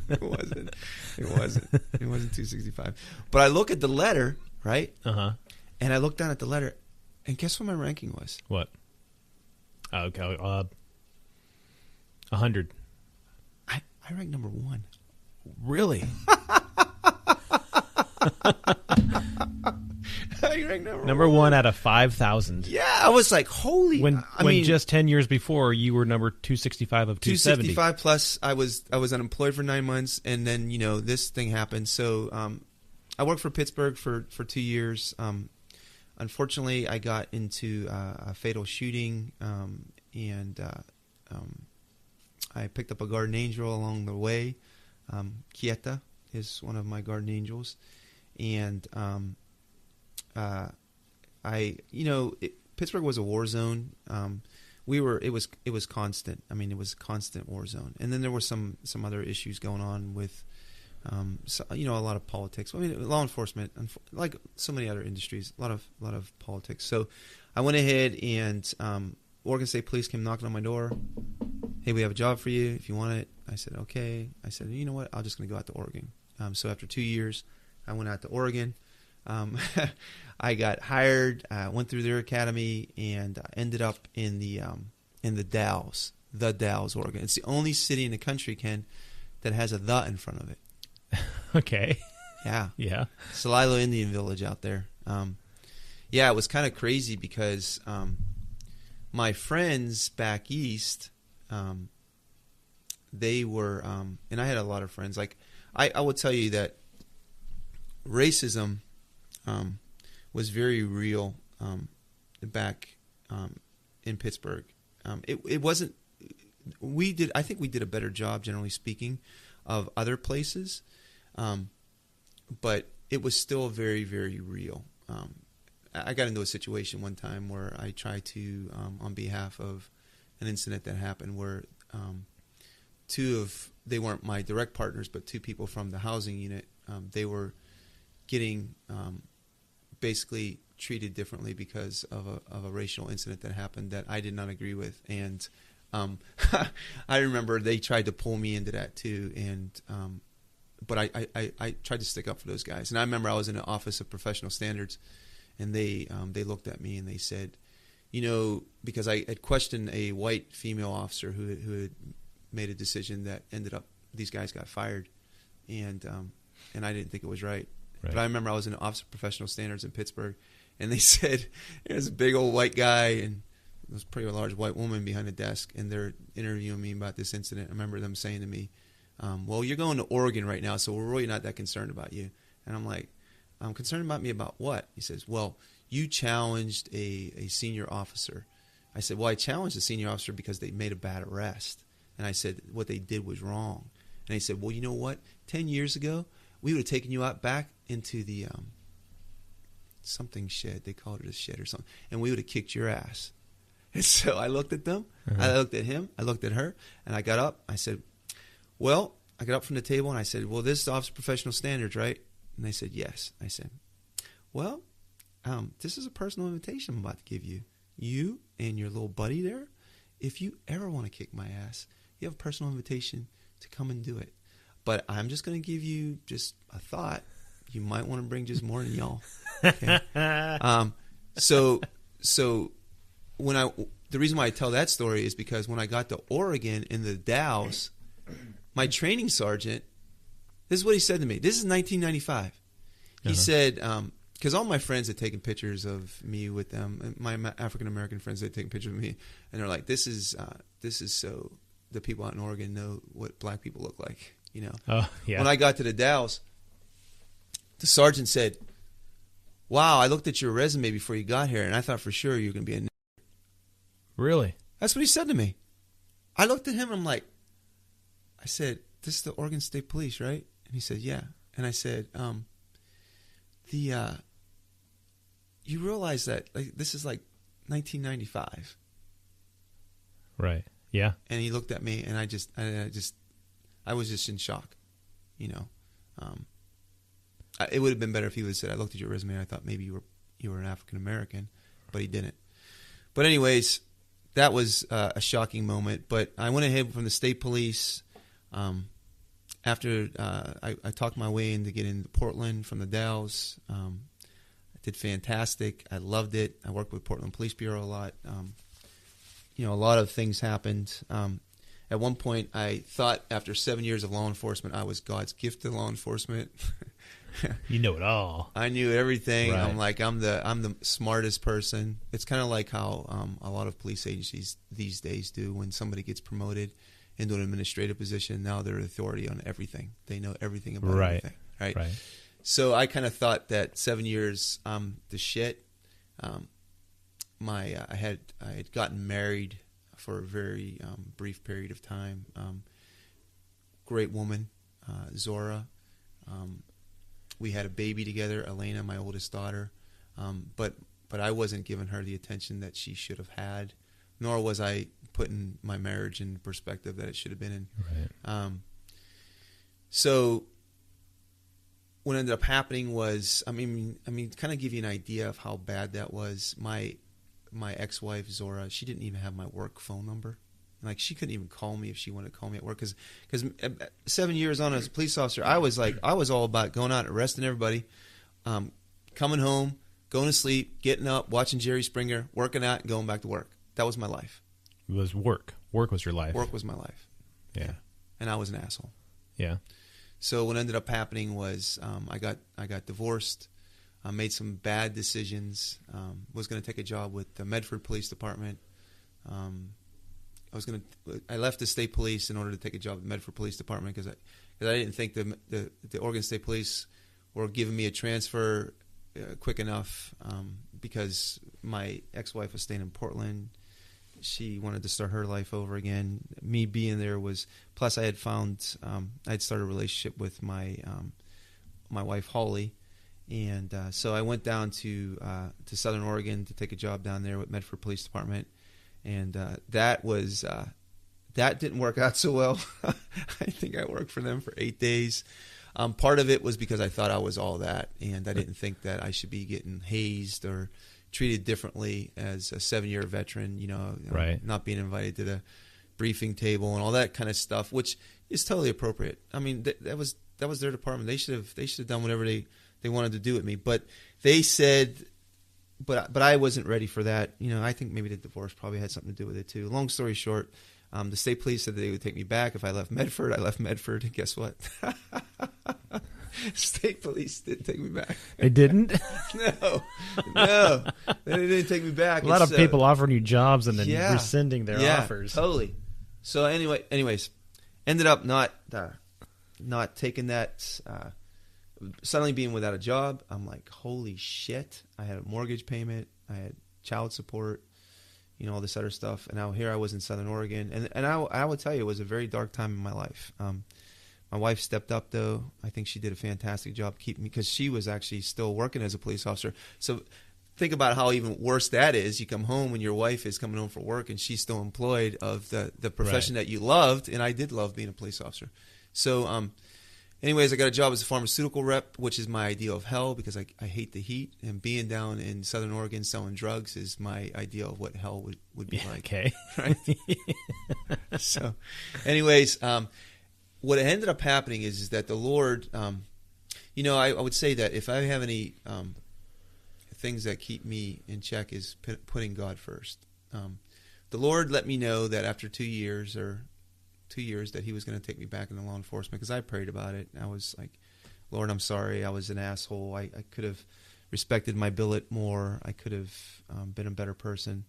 It wasn't. It wasn't 265. But I look at the letter, right? Uh-huh. And I look down at the letter, and guess what my ranking was? What? Okay, 100. I ranked number 1. Really? I ranked number 1 out of 5,000. Yeah, I was like, holy. When just 10 years before, you were number 265 of 270. 265 plus. I was unemployed for 9 months, and then this thing happened. So I worked for Pittsburgh for 2 years. Unfortunately, I got into a fatal shooting, and I picked up a guardian angel along the way. Kieta is one of my guardian angels, and Pittsburgh was a war zone. It was constant. I mean, it was a constant war zone. And then there were some other issues going on with, a lot of politics. I mean, law enforcement, like so many other industries, a lot of politics. So I went ahead, and Oregon State Police came knocking on my door. Hey, we have a job for you if you want it. I said, okay. I said, you know what? I'm just going to go out to Oregon. So after 2 years, I went out to Oregon. I got hired, went through their academy, and ended up in the Dalles, Oregon. It's the only city in the country, Ken, that has a "the" in front of it. Okay. Yeah. Yeah. Celilo Indian Village out there. Yeah, it was kind of crazy because my friends back east, they were, and I had a lot of friends. Like I will tell you that racism was very real back in Pittsburgh. It wasn't. I think we did a better job, generally speaking, of other places, but it was still very, very real. I got into a situation one time where I tried to, on behalf of an incident that happened, where they weren't my direct partners, but 2 people from the housing unit, they were getting basically treated differently because of a racial incident that happened that I did not agree with. And I remember they tried to pull me into that too. And but I tried to stick up for those guys. And I remember I was in the Office of Professional Standards, and they looked at me and they said, because I had questioned a white female officer who had made a decision that ended up these guys got fired, and I didn't think it was right. But I remember I was in the Office of Professional Standards in Pittsburgh, and they said, there's a big old white guy, and there was a pretty large white woman behind the desk, and they're interviewing me about this incident. I remember them saying to me, well, you're going to Oregon right now, so we're really not that concerned about you. And I'm like, concerned about me about what? He says, well, you challenged a senior officer I said, well, I challenged the senior officer because they made a bad arrest. And I said, what they did was wrong. And he said, well, you know what? 10 years ago, we would have taken you out back into the something shed. They called it a shed or something. And we would have kicked your ass. And so I looked at them. I looked at him. I looked at her. And I got up. I said, well, I got up from the table and I said, well, this is Office of Professional Standards, right? And they said, yes. I said, well, this is a personal invitation I'm about to give you. You and your little buddy there, if you ever want to kick my ass, you have a personal invitation to come and do it. But I'm just going to give you just a thought. You might want to bring just more than y'all. Okay? So the reason why I tell that story is because when I got to Oregon in the Dows, my training sergeant, this is what he said to me. This is 1995. He said, because all my friends had taken pictures of me with them, my African American friends had taken pictures of me, and they're like, "This is so the people out in Oregon know what black people look like." You know. Oh, yeah. When I got to the Dows, the sergeant said, "Wow, I looked at your resume before you got here, and I thought for sure you were going to be a nigger." Really? That's what he said to me. I looked at him, and I'm like, I said, "This is the Oregon State Police, right?" And he said, "Yeah." And I said, you realize that this is like 1995, right? Yeah. And he looked at me, and I was just in shock, you know. It would have been better if he would have said, "I looked at your resume, and I thought maybe you were an African American," but he didn't. But anyways, that was a shocking moment. But I went ahead from the state police. After I talked my way into getting to Portland from the Dalles. I did fantastic. I loved it. I worked with Portland Police Bureau a lot. A lot of things happened. At one point, I thought after 7 years of law enforcement, I was God's gift to law enforcement. You know it all. I knew everything. Right. I'm like, I'm the smartest person. It's kind of like how a lot of police agencies these days do. When somebody gets promoted into an administrative position, now they're authority on everything. They know everything about everything. Right. So I kind of thought that 7 years, the shit. I had gotten married for a very brief period of time. Great woman, Zora. We had a baby together, Elena, my oldest daughter. But I wasn't giving her the attention that she should have had, nor was I putting my marriage in perspective that it should have been in. Right. So what ended up happening was, I mean, kind of give you an idea of how bad that was. My ex-wife, Zora, she didn't even have my work phone number. Like, she couldn't even call me if she wanted to call me at work. Because 7 years on as a police officer, I was all about going out and arresting everybody, coming home, going to sleep, getting up, watching Jerry Springer, working out, and going back to work. That was my life. It was work. Work was your life. Work was my life. Yeah. And I was an asshole. Yeah. So what ended up happening was I got divorced. I made some bad decisions. Was going to take a job with the Medford Police Department. I left the state police in order to take a job at the Medford Police Department because I didn't think the Oregon State Police were giving me a transfer quick enough because my ex-wife was staying in Portland. She wanted to start her life over again. Me being there was, plus I had found, I'd started a relationship with my wife Holly, and so I went down to Southern Oregon to take a job down there with Medford Police Department, and that didn't work out so well. I think I worked for them for 8 days. Part of it was because I thought I was all that, and I didn't think that I should be getting hazed or treated differently as a 7-year veteran, right. Not being invited to the briefing table and all that kind of stuff, which is totally appropriate. I mean, that was their department. They should have done whatever they wanted to do with me. But they said, but I wasn't ready for that. I think maybe the divorce probably had something to do with it too. Long story short, the state police said they would take me back if I left Medford. I left Medford, and guess what? State police didn't take me back. They didn't? No. They didn't take me back. A lot of people offering you jobs and then rescinding their Yeah, offers. Totally. So anyways, ended up not taking that. Suddenly being without a job, I'm like, holy shit! I had a mortgage payment, I had child support, all this other stuff. And now here I was in Southern Oregon, and I would tell you, it was a very dark time in my life. My wife stepped up, though. I think she did a fantastic job keeping me, because she was actually still working as a police officer. So think about how even worse that is. You come home and your wife is coming home from work and she's still employed of the profession that you loved, and I did love being a police officer. So anyways, I got a job as a pharmaceutical rep, which is my ideal of hell, because I hate the heat, and being down in Southern Oregon selling drugs is my ideal of what hell would be like. Okay. Right? So anyways, what ended up happening is that the Lord, I would say that if I have any things that keep me in check is putting God first. The Lord let me know that after 2 years that he was going to take me back into law enforcement, because I prayed about it. I was like, Lord, I'm sorry. I was an asshole. I could have respected my billet more. I could have been a better person.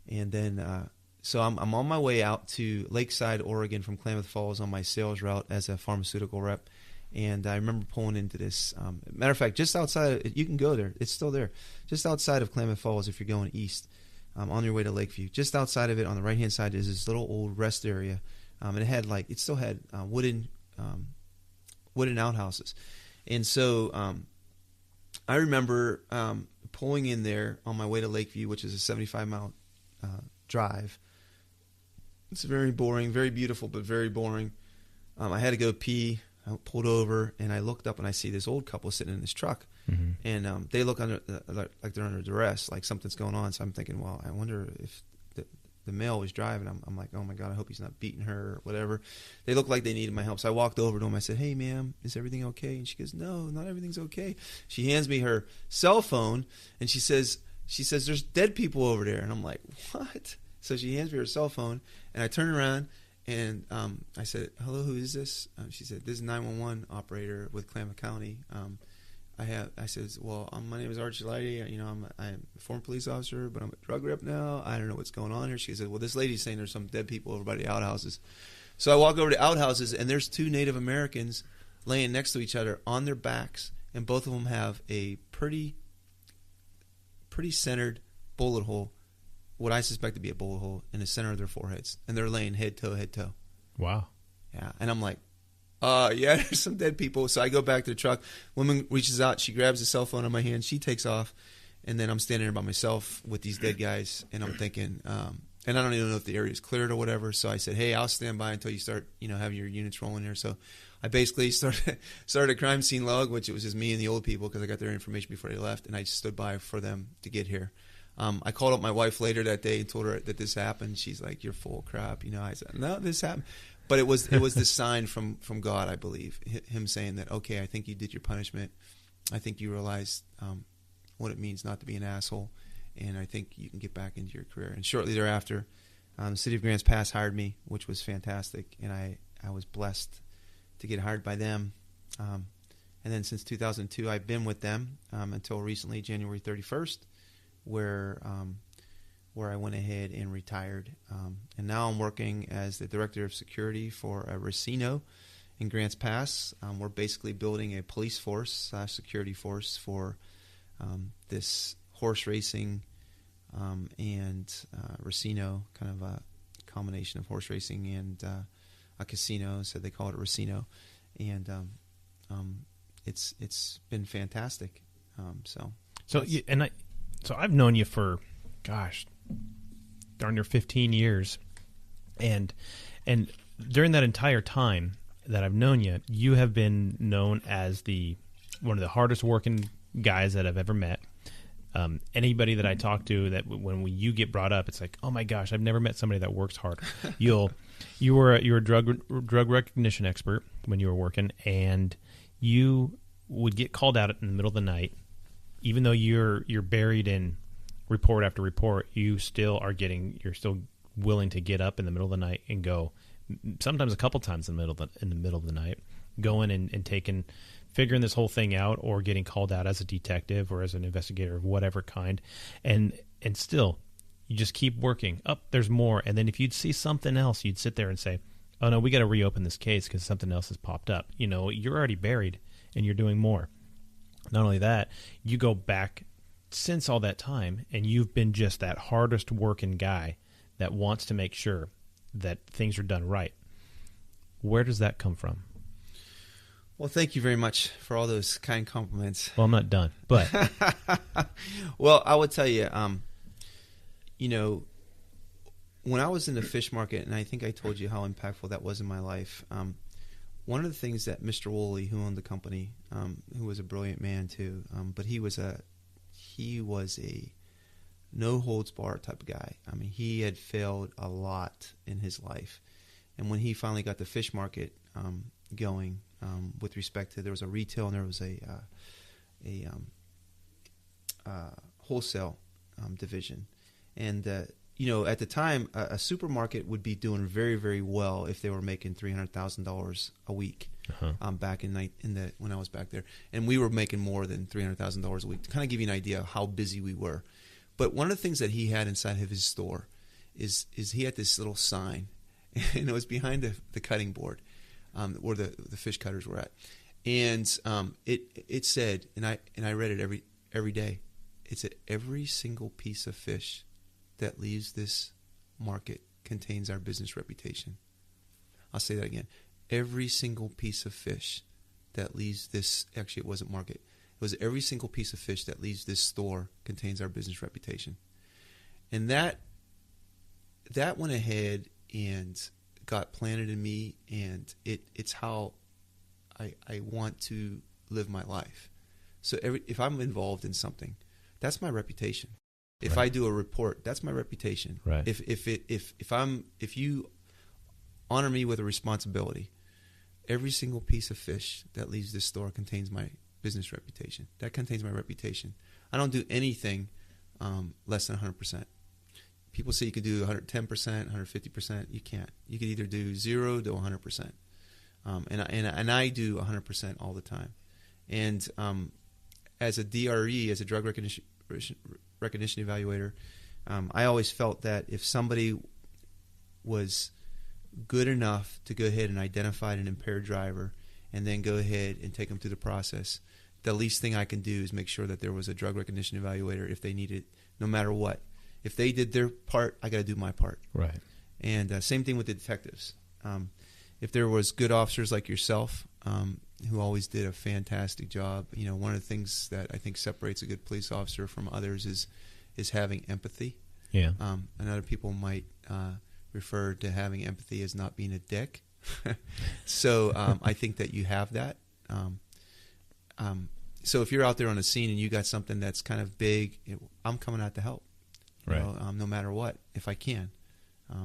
And then so I'm on my way out to Lakeside, Oregon from Klamath Falls on my sales route as a pharmaceutical rep. And I remember pulling into this. Matter of fact, just outside, you can go there. It's still there. Just outside of Klamath Falls, if you're going east, on your way to Lakeview. Just outside of it, on the right-hand side, is this little old rest area. And it still had wooden outhouses. And so I remember pulling in there on my way to Lakeview, which is a 75-mile drive. It's very boring, very beautiful, but very boring. I had to go pee. I pulled over, and I looked up, and I see this old couple sitting in this truck. Mm-hmm. And they look like they're under duress, like something's going on. So I'm thinking, well, I wonder if the male was driving. I'm like, oh, my God, I hope he's not beating her or whatever. They looked like they needed my help. So I walked over to him. I said, hey, ma'am, is everything okay? And she goes, no, not everything's okay. She hands me her cell phone, and she says, there's dead people over there. And I'm like, what? So she hands me her cell phone, and I turn around, and I said, hello, who is this? She said, this is 911 operator with Klamath County. I said, well, my name is Archie Lighty. I'm a former police officer, but I'm a drug rep now. I don't know what's going on here. She said, well, this lady's saying there's some dead people over by the outhouses. So I walk over to outhouses, and there's 2 Native Americans laying next to each other on their backs, and both of them have a pretty centered bullet hole, what I suspect to be a bullet hole, in the center of their foreheads, and they're laying head to toe. Wow. Yeah, and I'm like, yeah, there's some dead people. So I go back to the truck. Woman reaches out. She grabs the cell phone in my hand. She takes off. And then I'm standing there by myself with these dead guys. And I'm thinking, and I don't even know if the area is cleared or whatever. So I said, hey, I'll stand by until you start, having your units rolling here. So I basically started a crime scene log, which it was just me and the old people, because I got their information before they left. And I just stood by for them to get here. I called up my wife later that day and told her that this happened. She's like, you're full of crap. I said, no, this happened. But it was this sign from God, I believe, him saying that, okay, I think you did your punishment. I think you realized what it means not to be an asshole, and I think you can get back into your career. And shortly thereafter, the city of Grants Pass hired me, which was fantastic, and I was blessed to get hired by them. And then since 2002, I've been with them until recently, January 31st, where I went ahead and retired. And now I'm working as the director of security for a Racino in Grants Pass. We're basically building a police force / security force for this horse racing and Racino, kind of a combination of horse racing and a casino, so they call it a Racino. And it's been fantastic. So I've known you for, gosh, darn near 15 years, and during that entire time that I've known you, you have been known as one of the hardest working guys that I've ever met. Anybody that I talk to, that when you get brought up, it's like, oh my gosh, I've never met somebody that works hard. You were a drug recognition expert when you were working, and you would get called out in the middle of the night, even though you're buried in report after report. You're still willing to get up in the middle of the night and go, sometimes a couple times in the middle of the night, going and figuring this whole thing out, or getting called out as a detective or as an investigator of whatever kind, and still you just keep working. There's more. And then if you'd see something else, you'd sit there and say, oh no, we got to reopen this case because something else has popped up. You're already buried and you're doing more. Not only that, you go back since all that time, and you've been just that hardest working guy that wants to make sure that things are done right. Where does that come from? Well, thank you very much for all those kind compliments. Well, I'm not done, but well, I would tell you, when I was in the fish market, and I think I told you how impactful that was in my life. One of the things that Mr. Woolley, who owned the company, who was a brilliant man too, but he was a no holds barred type of guy. I mean, he had failed a lot in his life, and when he finally got the fish market going, with respect to, there was a retail and there was a wholesale division, and at the time, a supermarket would be doing very, very well if they were making $300,000 a week. Back when I was back there, and we were making more than $300,000 a week. To kind of give you an idea of how busy we were. But one of the things that he had inside of his store is he had this little sign, and it was behind the cutting board, where the fish cutters were at, and it said, and I read it every day. It said, every single piece of fish that leaves this market contains our business reputation. I'll say that again. Every single piece of fish that leaves this, actually it wasn't market, it was every single piece of fish that leaves this store contains our business reputation. And that went ahead and got planted in me, and it's how I want to live my life. So if I'm involved in something, that's my reputation. If I do a report, that's my reputation. Right. If you honor me with a responsibility, every single piece of fish that leaves this store contains my business reputation. That contains my reputation. I don't do anything less than 100%. People say you could do 110%, 150%. You can't. You could either do 0 to 100%, and I do 100% all the time. And as a DRE, as a drug recognition evaluator, I always felt that if somebody was good enough to go ahead and identify an impaired driver and then go ahead and take them through the process, the least thing I can do is make sure that there was a drug recognition evaluator if they needed, no matter what. If they did their part, I got to do my part. Right. And same thing with the detectives. If there was good officers like yourself, who always did a fantastic job, one of the things that I think separates a good police officer from others is having empathy. Yeah. And other people might refer to having empathy as not being a dick. So I think that you have that. So if you're out there on a scene and you got something that's kind of big, I'm coming out to help. Right. No matter what, if I can.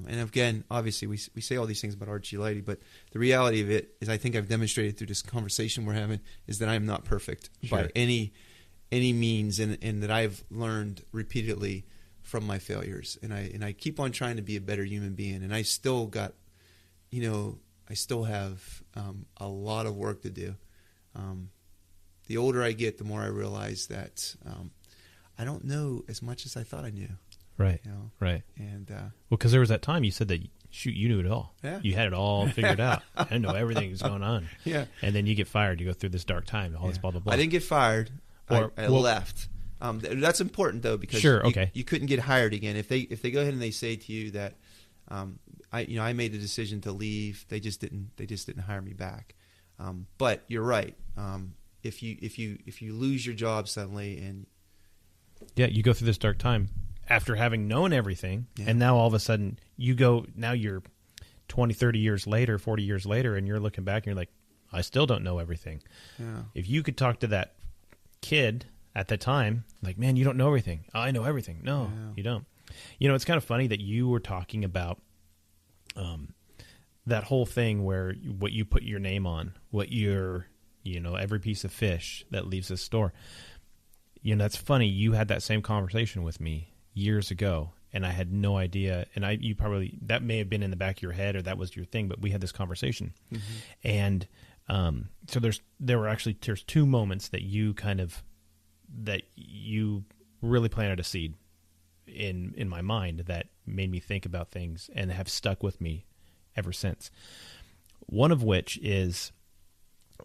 And again, obviously, we say all these things about Archie Lighty, but the reality of it is, I think I've demonstrated through this conversation we're having, is that I am not perfect by any means, and that I've learned repeatedly from my failures, and I keep on trying to be a better human being, and I still got, I still have a lot of work to do. The older I get, the more I realize that I don't know as much as I thought I knew. Right. Right. And because there was that time you said that, shoot, you knew it all. Yeah. You had it all figured out. I didn't know everything was going on. Yeah. And then you get fired. You go through this dark time. All this blah blah blah. I didn't get fired. I left. That's important though, because you couldn't get hired again if they go ahead and they say to you that I made a decision to leave. They just didn't hire me back. But you're right. If you lose your job suddenly, and you go through this dark time after having known everything, and now all of a sudden now you're 20, 30 years later, 40 years later, and you're looking back and you're like, I still don't know everything. Yeah. If you could talk to that kid at the time, like, man, you don't know everything. I know everything. No, you don't. It's kind of funny that you were talking about that whole thing where what you put your name on, what your, every piece of fish that leaves the store. That's funny. You had that same conversation with me years ago, and I had no idea. And you probably, that may have been in the back of your head, or that was your thing, but we had this conversation. Mm-hmm. And so there's two moments that you really planted a seed in my mind that made me think about things and have stuck with me ever since. One of which is,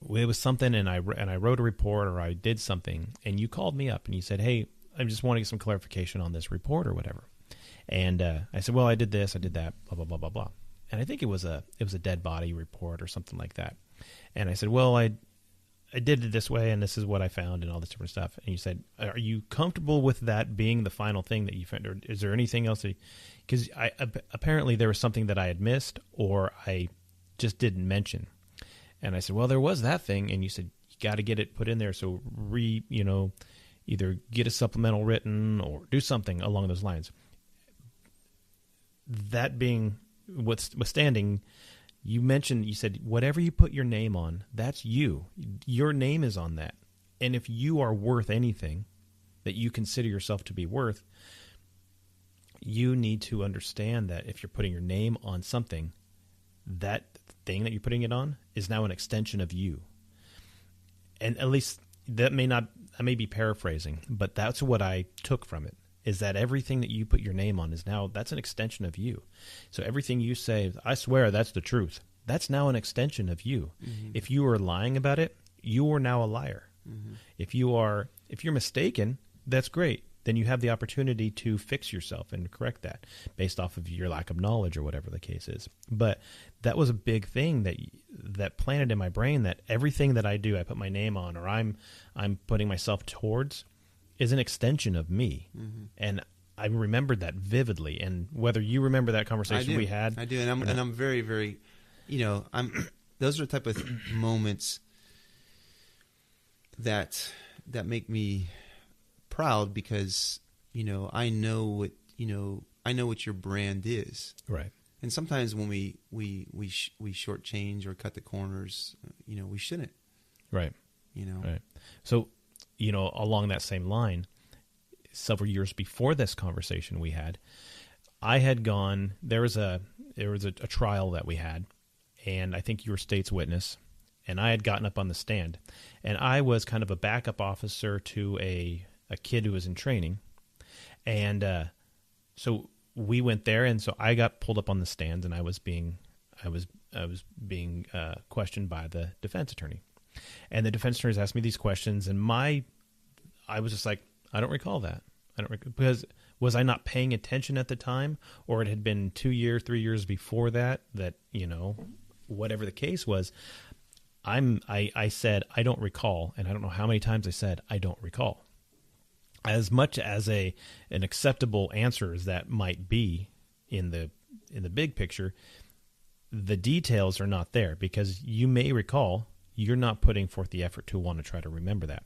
it was something, and I wrote a report, or I did something, and you called me up and you said, hey, I just want to get some clarification on this report or whatever. And I said, well, I did this, I did that, blah, blah, blah, blah, blah. And I think it was a dead body report or something like that. And I said, well, I did it this way, and this is what I found, and all this different stuff. And you said, are you comfortable with that being the final thing that you found? Or is there anything else? Because apparently there was something that I had missed or I just didn't mention. And I said, well, there was that thing. And you said, you got to get it put in there. So either get a supplemental written or do something along those lines. That being withstanding, you said, whatever you put your name on, that's you. Your name is on that. And if you are worth anything that you consider yourself to be worth, you need to understand that if you're putting your name on something, that thing that you're putting it on is now an extension of you. And at least I may be paraphrasing, but that's what I took from it, is that everything that you put your name on is now, that's an extension of you. So everything you say, I swear that's the truth, that's now an extension of you. Mm-hmm. If you are lying about it, you are now a liar. Mm-hmm. If you're mistaken, that's great. Then you have the opportunity to fix yourself and correct that based off of your lack of knowledge or whatever the case is. But that was a big thing that planted in my brain, that everything that I do, I put my name on, or I'm putting myself towards, is an extension of me. Mm-hmm. And I remembered that vividly. And whether you remember that conversation we had, I do, and I'm very, very, those are the type of moments that make me proud, because I know what your brand is, right? And sometimes when we shortchange or cut the corners, we shouldn't, right? Right. So along that same line, several years before this conversation we had, I had gone. There was a trial that we had, and I think you were state's witness. And I had gotten up on the stand, and I was kind of a backup officer to a kid who was in training. And so we went there, and so I got pulled up on the stand, and I was being questioned by the defense attorney. And the defense attorneys asked me these questions, and I was just like, I don't recall that. Because was I not paying attention at the time, or it had been 2 years, 3 years before that, whatever the case was. I said, I don't recall, and I don't know how many times I said, I don't recall. As much as an acceptable answer as that might be in the big picture, the details are not there, because you may recall, you're not putting forth the effort to want to try to remember that.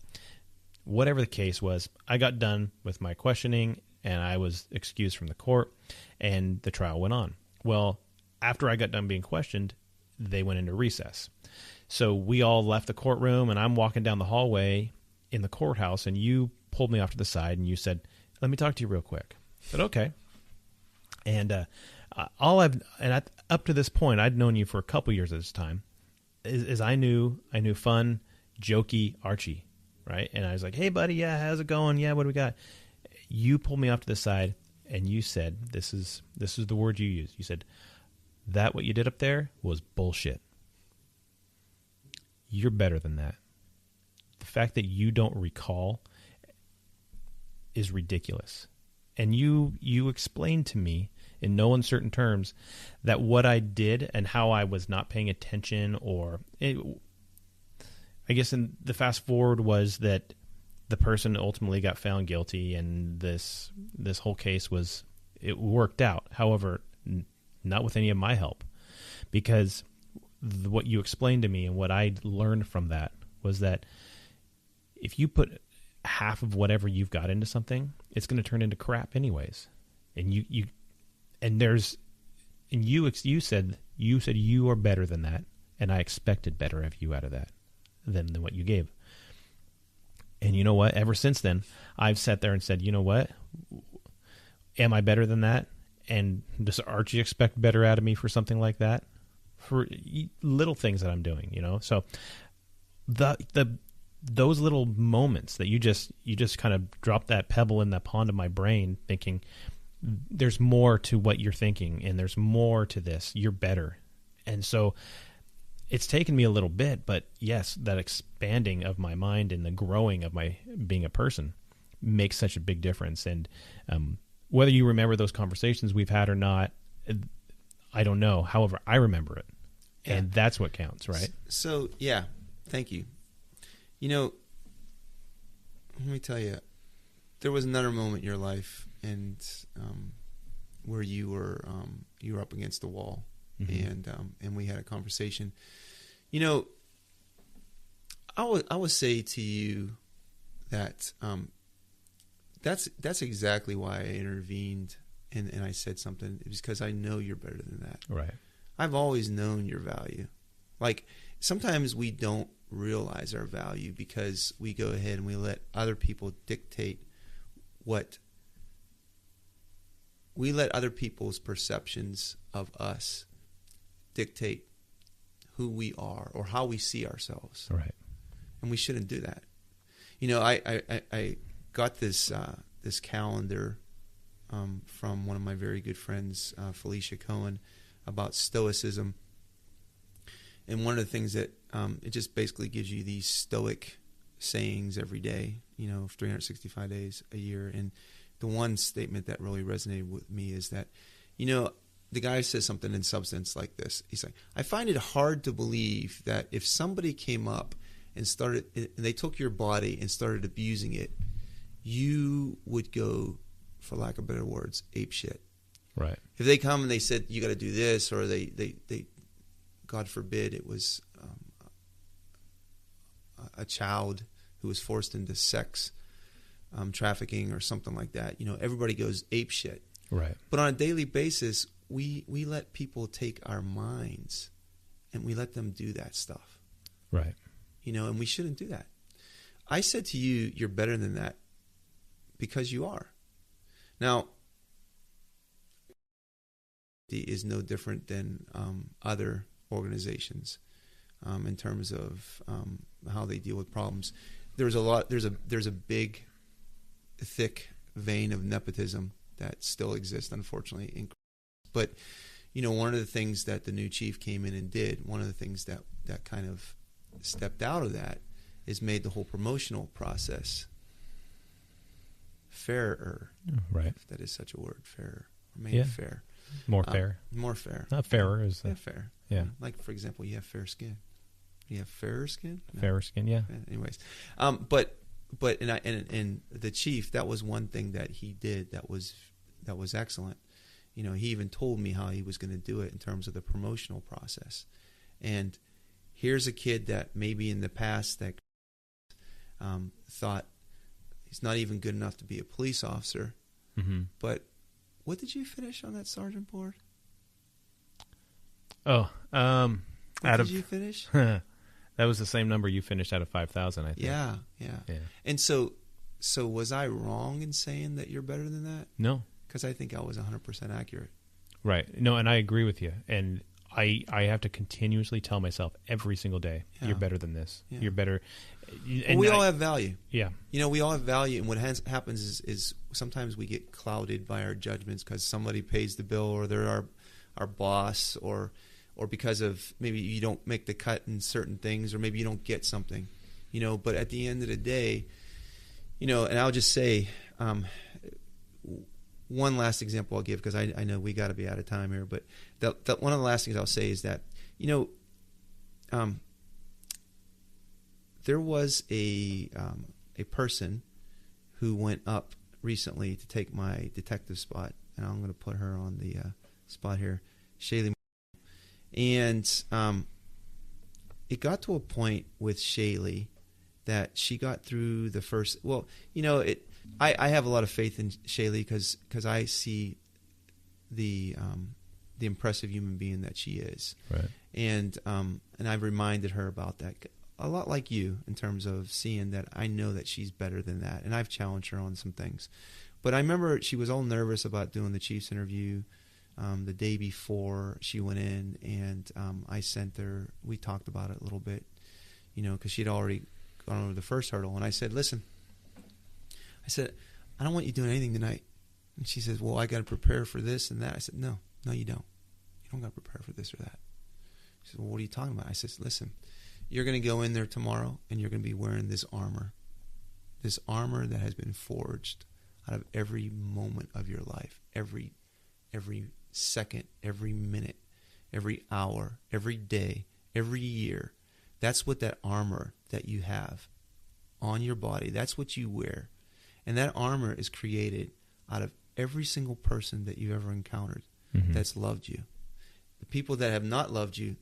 Whatever the case was, I got done with my questioning, and I was excused from the court, and the trial went on. Well, after I got done being questioned, they went into recess. So we all left the courtroom, and I'm walking down the hallway in the courthouse, and you pulled me off to the side, and you said, let me talk to you real quick. I said, okay. And up to this point, I'd known you for a couple years at this time, is I knew fun, jokey Archie, right? And I was like, hey, buddy, yeah, how's it going? Yeah, what do we got? You pulled me off to the side, and you said, this is the word you used. You said, that what you did up there was bullshit. You're better than that. The fact that you don't recall is ridiculous. And you explained to me in no uncertain terms that what I did and how I was not paying attention, I guess in the fast forward was that the person ultimately got found guilty, and this whole case it worked out. However, not with any of my help, because what you explained to me and what I learned from that was that if you put half of whatever you've got into something, it's going to turn into crap anyways. And you said you are better than that, and I expected better of you out of that than what you gave. And you know what? Ever since then, I've sat there and said, you know what? Am I better than that? And does Archie expect better out of me for something like that? For little things that I'm doing, So those little moments that you just kind of drop that pebble in that pond of my brain, thinking there's more to what you're thinking, and there's more to this. You're better. And so it's taken me a little bit, but yes, that expanding of my mind and the growing of my being a person makes such a big difference. And whether you remember those conversations we've had or not, I don't know. However, I remember it. Yeah. And that's what counts, right? So, yeah, thank you. You know, let me tell you, there was another moment in your life and where you were up against the wall, and we had a conversation. You know, I would say to you that that's exactly why I intervened and I said something. It was because I know you're better than that. Right. I've always known your value. Like, sometimes we don't realize our value because we go ahead and we let other people dictate we let other people's perceptions of us dictate who we are or how we see ourselves. Right. And we shouldn't do that. You know, I got this calendar from one of my very good friends, Felicia Cohen, about Stoicism. And one of the things that it just basically gives you these Stoic sayings every day, 365 days a year. And the one statement that really resonated with me is that, the guy says something in substance like this. He's like, I find it hard to believe that if somebody came up and they took your body and started abusing it, you would go, for lack of better words, ape shit. Right. If they come and they said, you got to do this, or they God forbid, it was a child who was forced into sex trafficking or something like that, everybody goes ape shit. Right. But on a daily basis, we let people take our minds and we let them do that stuff. Right. And we shouldn't do that. I said to you, you're better than that because you are. Now, it is no different than other organizations in terms of how they deal with problems. There's a big, thick vein of nepotism that still exists, unfortunately. But one of the things that the new chief came in and did, one of the things that kind of stepped out of that, is made the whole promotional process fairer. Right. If that is such a word, fairer. Or maybe fair. More fair. More fair. Not fairer is that. Yeah, fair. Yeah. Like, for example, you have fair skin. You have fairer skin? No. Fairer skin, yeah. Anyways. But the chief, that was one thing that he did that was excellent. He even told me how he was going to do it in terms of the promotional process. And here's a kid that maybe in the past that thought he's not even good enough to be a police officer. Mm-hmm. But what did you finish on that sergeant board? Oh, what did you finish? That was the same number you finished out of 5,000, I think. Yeah. And so was I wrong in saying that you're better than that? No. Because I think I was 100% accurate. Right. No, and I agree with you. And I have to continuously tell myself every single day, you're better than this. Yeah. You're better. And we all have value. Yeah. We all have value. And what happens is sometimes we get clouded by our judgments because somebody pays the bill or they're our boss or because of maybe you don't make the cut in certain things or maybe you don't get something. But at the end of the day, and I'll just say one last example I'll give because I know we got to be out of time here. But that one of the last things I'll say is that, there was a person who went up recently to take my detective spot, and I'm going to put her on the spot here, Shailee. And it got to a point with Shailee that she got through the first. Well, I have a lot of faith in Shailee because I see the impressive human being that she is, right? And I've reminded her about that. A lot like you in terms of seeing that I know that she's better than that, and I've challenged her on some things. But I remember she was all nervous about doing the Chiefs interview the day before she went in, and I sent her. We talked about it a little bit, because she'd already gone over the first hurdle. And I said, "Listen," I said, "I don't want you doing anything tonight." And she says, "Well, I got to prepare for this and that." I said, "No, you don't. You don't got to prepare for this or that." She said, "Well, what are you talking about?" I said, "Listen. You're going to go in there tomorrow, and you're going to be wearing this armor this armor that has been forged out of every moment of your life, every second, every minute, every hour, every day, every year. That's what that armor that you have on your body, that's what you wear. And that armor is created out of every single person that you've ever encountered that's loved you. The people that have not loved you,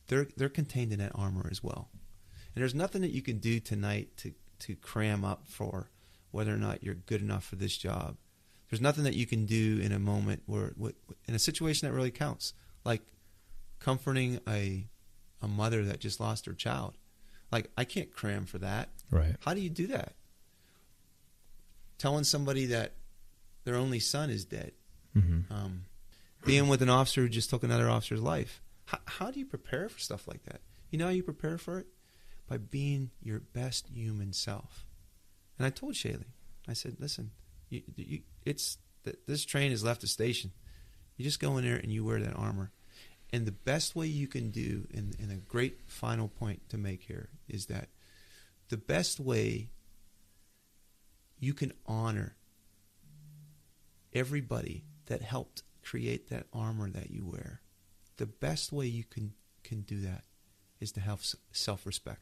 they're contained in that armor as well. And there's nothing that you can do tonight to cram up for whether or not you're good enough for this job. There's nothing that you can do in a moment where in a situation that really counts, like comforting a mother that just lost her child. Like, I can't cram for that. Right. How do you do that? Telling somebody that their only son is dead. Being with an officer who just took another officer's life. How do you prepare for stuff like that? You know how you prepare for it? By being your best human self. And I told Shailee, I said, listen, this train has left the station. You just go in there and you wear that armor. And the best way you can do, and a great final point to make here, is that the best way you can honor everybody that helped create that armor that you wear, the best way you can do that is to have self-respect.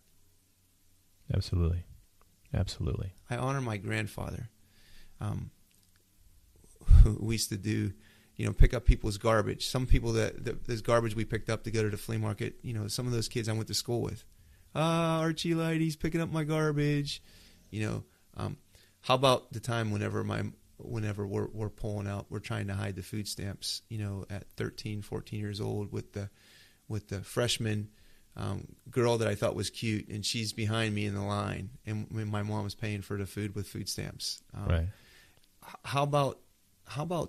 Absolutely. Absolutely. I honor my grandfather, who used to do, pick up people's garbage. Some people there's garbage we picked up to go to the flea market. Some of those kids I went to school with. Archie Lighty's picking up my garbage. How about the time whenever we're pulling out, we're trying to hide the food stamps, at 13, 14 years old with the freshman girl that I thought was cute, and she's behind me in the line, and my mom was paying for the food with food stamps. Right. How about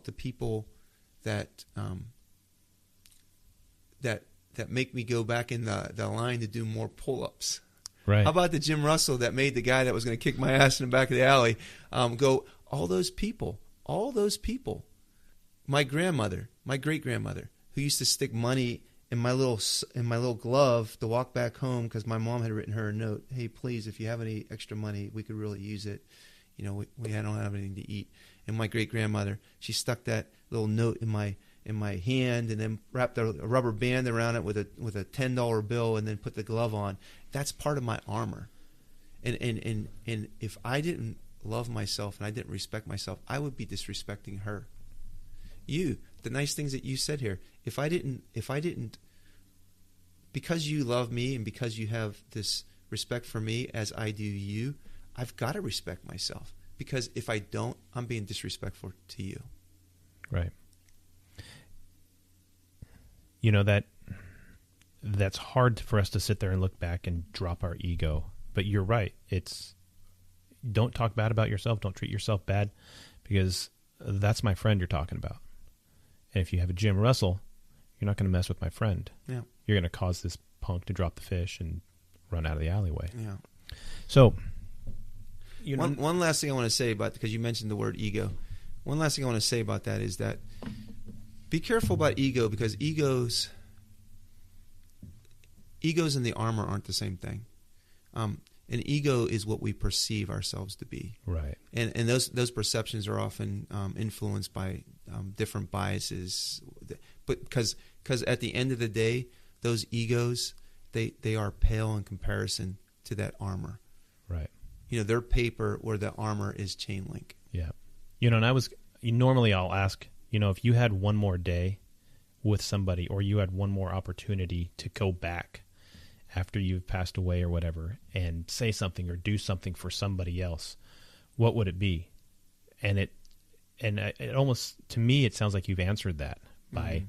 the people that make me go back in the line to do more pull-ups? Right. How about the Jim Russell that made the guy that was going to kick my ass in the back of the alley go? All those people. My grandmother, my great-grandmother, who used to stick money in my little glove to walk back home because my mom had written her a note. Hey, please, if you have any extra money, we could really use it. We don't have anything to eat. And my great-grandmother, she stuck that little note in my hand and then wrapped a rubber band around it with a $10 bill and then put the glove on. That's part of my armor. And if I didn't love myself and I didn't respect myself, I would be disrespecting her. The nice things that you said here, if I didn't, because you love me and because you have this respect for me as I do you, I've got to respect myself. Because if I don't, I'm being disrespectful to you. Right. That's hard for us to sit there and look back and drop our ego. But you're right. Don't talk bad about yourself. Don't treat yourself bad, because that's my friend you're talking about. And if you have a Jim Russell, you're not going to mess with my friend. Yeah. You're going to cause this punk to drop the fish and run out of the alleyway. Yeah. So, one last thing I want to say about, because you mentioned the word ego. One last thing I want to say about that is that be careful about ego, because egos and the armor aren't the same thing. An ego is what we perceive ourselves to be. Right. And those perceptions are often influenced by different biases. But because at the end of the day, those egos, they are pale in comparison to that armor. Right. They're paper where the armor is chain link. Yeah. Normally I'll ask, if you had one more day with somebody, or you had one more opportunity to go back after you've passed away or whatever and say something or do something for somebody else, what would it be? And it almost, to me, it sounds like you've answered that by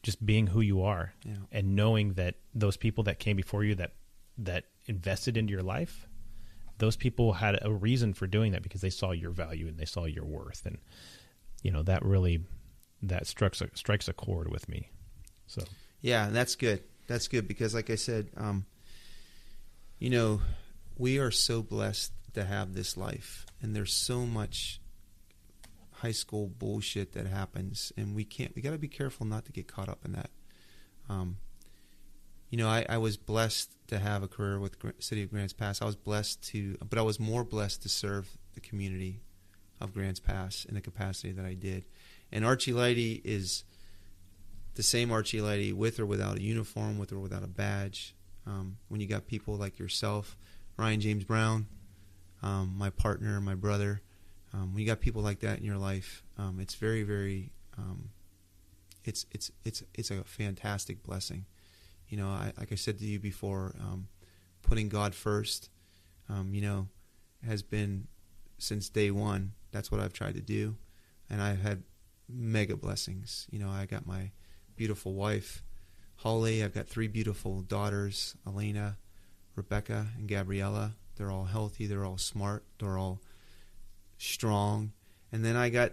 just being who you are. Yeah. And knowing that those people that came before you that invested into your life, those people had a reason for doing that because they saw your value and they saw your worth. And, that strikes a chord with me. So, yeah, and that's good. That's good because, like I said, we are so blessed to have this life, and there's so much high school bullshit that happens, and we got to be careful not to get caught up in that. I was blessed to have a career with City of Grants Pass. I was but I was more blessed to serve the community of Grants Pass in the capacity that I did. And Archie Lighty is the same Archie Lighty with or without a uniform, with or without a badge. When you got people like yourself, Ryan James Brown, my partner, my brother, when you got people like that in your life, it's very, very, it's a fantastic blessing. Like I said to you before, putting God first, has been since day one. That's what I've tried to do, and I've had mega blessings. I got my beautiful wife, Holly. I've got 3 beautiful daughters, Elena, Rebecca, and Gabriella. They're all healthy. They're all smart. They're all strong. And then I got,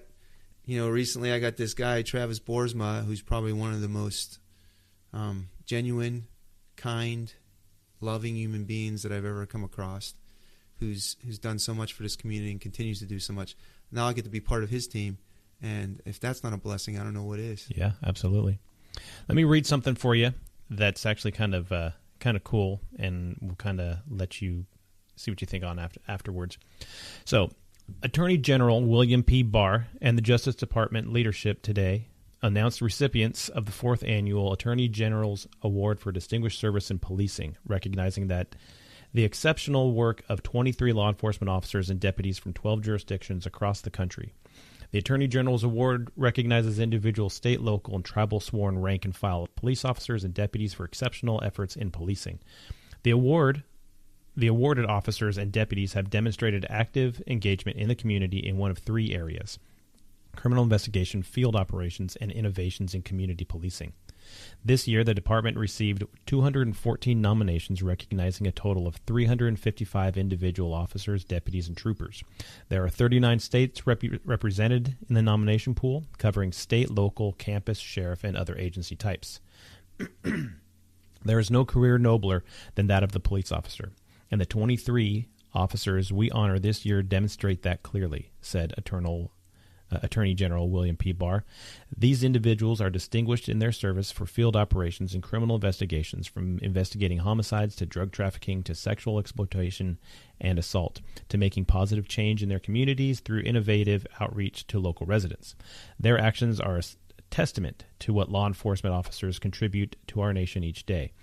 recently I got this guy, Travis Boersma, who's probably one of the most genuine, kind, loving human beings that I've ever come across, who's done so much for this community and continues to do so much. Now I get to be part of his team, and if that's not a blessing, I don't know what is. Yeah, absolutely. Let me read something for you that's actually kind of cool, and we'll kind of let you see what you think on afterwards. So, Attorney General William P. Barr and the Justice Department leadership today announced recipients of the 4th Annual Attorney General's Award for Distinguished Service in Policing, recognizing that the exceptional work of 23 law enforcement officers and deputies from 12 jurisdictions across the country. The Attorney General's Award recognizes individual state, local, and tribal sworn rank and file police officers and deputies for exceptional efforts in policing. The awarded officers and deputies have demonstrated active engagement in the community in one of 3 areas: criminal investigation, field operations, and innovations in community policing. This year, the department received 214 nominations, recognizing a total of 355 individual officers, deputies, and troopers. There are 39 states represented in the nomination pool, covering state, local, campus, sheriff, and other agency types. There is no career nobler than that of the police officer, and the 23 officers we honor this year demonstrate that clearly, said Attorney General William P. Barr. These individuals are distinguished in their service for field operations and criminal investigations, from investigating homicides to drug trafficking to sexual exploitation and assault, to making positive change in their communities through innovative outreach to local residents. Their actions are a testament to what law enforcement officers contribute to our nation each day,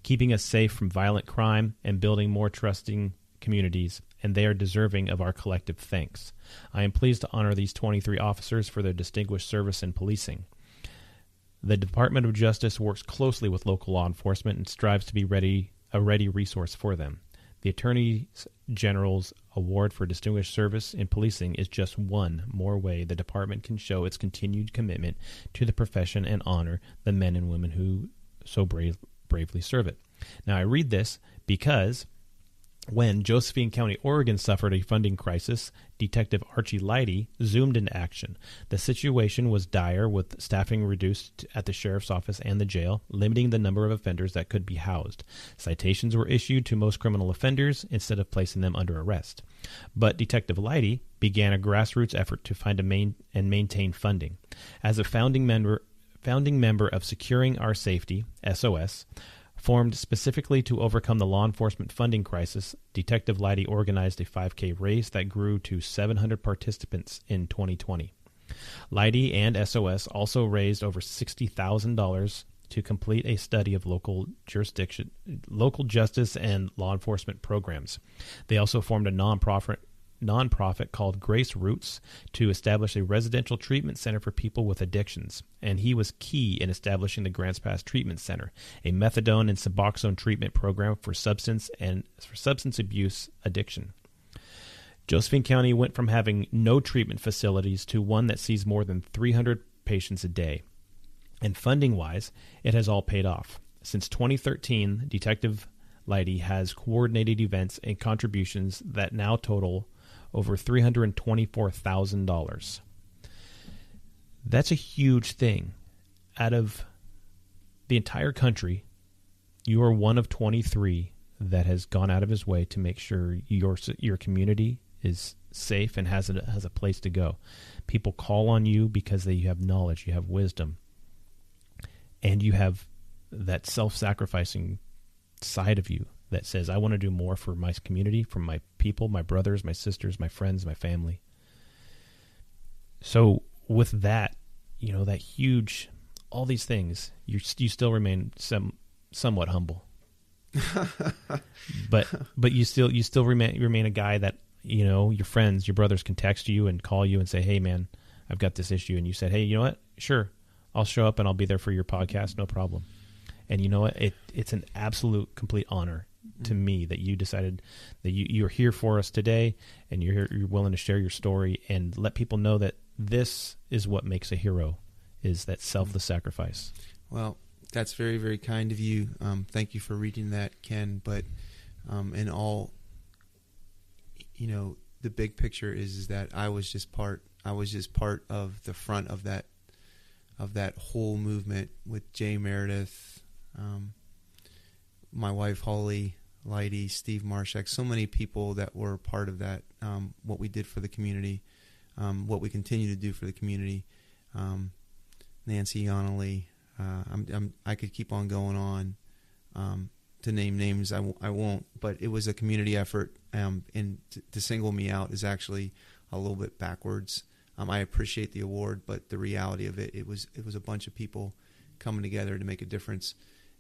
keeping us safe from violent crime and building more trusting communities, and they are deserving of our collective thanks. I am pleased to honor these 23 officers for their distinguished service in policing. The Department of Justice works closely with local law enforcement and strives to be a ready resource for them. The Attorney General's Award for Distinguished Service in Policing is just one more way the department can show its continued commitment to the profession and honor the men and women who so bravely serve it. Now, I read this because when Josephine County, Oregon suffered a funding crisis, Detective Archie Lighty zoomed into action. The situation was dire, with staffing reduced at the sheriff's office and the jail, limiting the number of offenders that could be housed. Citations were issued to most criminal offenders instead of placing them under arrest. But Detective Lighty began a grassroots effort to find and maintain funding. As a founding member of Securing Our Safety, SOS, formed specifically to overcome the law enforcement funding crisis, Detective Lighty organized a 5K race that grew to 700 participants in 2020. Lighty and SOS also raised over $60,000 to complete a study of local justice and law enforcement programs. They also formed a nonprofit called Grace Roots to establish a residential treatment center for people with addictions, and he was key in establishing the Grants Pass Treatment Center, a methadone and Suboxone treatment program for substance abuse addiction. Josephine County went from having no treatment facilities to one that sees more than 300 patients a day. And funding-wise, it has all paid off. Since 2013, Detective Lighty has coordinated events and contributions that now total over $324,000. That's a huge thing. Out of the entire country, you are one of 23 that has gone out of his way to make sure your community is safe and has a place to go. People call on you because you have knowledge, you have wisdom, and you have that self-sacrificing side of you that says, I want to do more for my community, for my people, my brothers, my sisters, my friends, my family. So with that, that huge, all these things, you still remain somewhat humble. but you still remain a guy that, your friends, your brothers can text you and call you and say, hey man, I've got this issue. And you said, hey, you know what? Sure. I'll show up and I'll be there for your podcast. No problem. And you know what? It's an absolute complete honor to me that you decided that you're here for us today, and you're willing to share your story and let people know that this is what makes a hero, is that selfless sacrifice. Well, that's very, very kind of you. Thank you for reading that, Ken. But in all, the big picture is that I was just part of the front of that whole movement with Jay Meredith, my wife Shailee Lighty, Steve Marshak, so many people that were part of that, what we did for the community, what we continue to do for the community, Nancy Yonley. I could keep on going on to name names. I won't, but it was a community effort, and to single me out is actually a little bit backwards. I appreciate the award, but the reality of it was a bunch of people coming together to make a difference.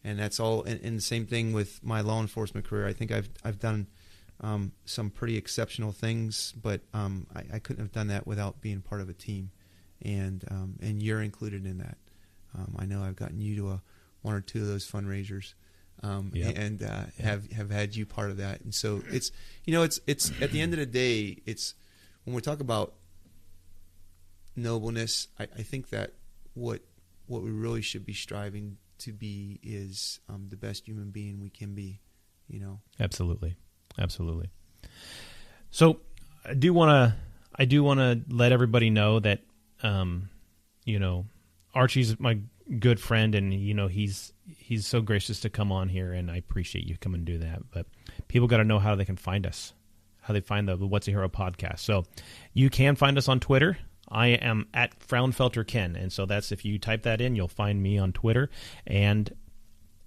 And that's all. And the same thing with my law enforcement career. I think I've done some pretty exceptional things, but I couldn't have done that without being part of a team. And you're included in that. I know I've gotten you to one or two of those fundraisers, Yep. and have had you part of that. And so it's at the end of the day, it's when we talk about nobleness, I think that what we really should be striving to be is the best human being we can be, Absolutely. So I do want to let everybody know that, Archie's my good friend, and he's so gracious to come on here, and I appreciate you coming and do that. But people got to know how they can find us, how they find the What's a Hero podcast. So you can find us on Twitter. I am at Frownfelter Ken, and so that's, if you type that in, you'll find me on Twitter, and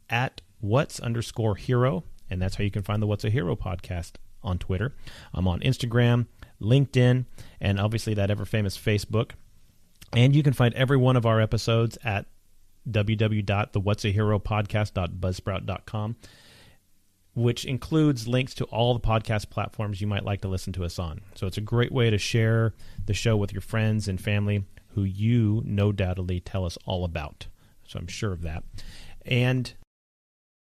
at What's_Hero, and that's how you can find the What's a Hero podcast on Twitter. I'm on Instagram, LinkedIn, and obviously that ever-famous Facebook. And you can find every one of our episodes at www.thewhatsaheropodcast.buzzsprout.com, which includes links to all the podcast platforms you might like to listen to us on. So it's a great way to share the show with your friends and family who you no doubtedly tell us all about. So I'm sure of that. And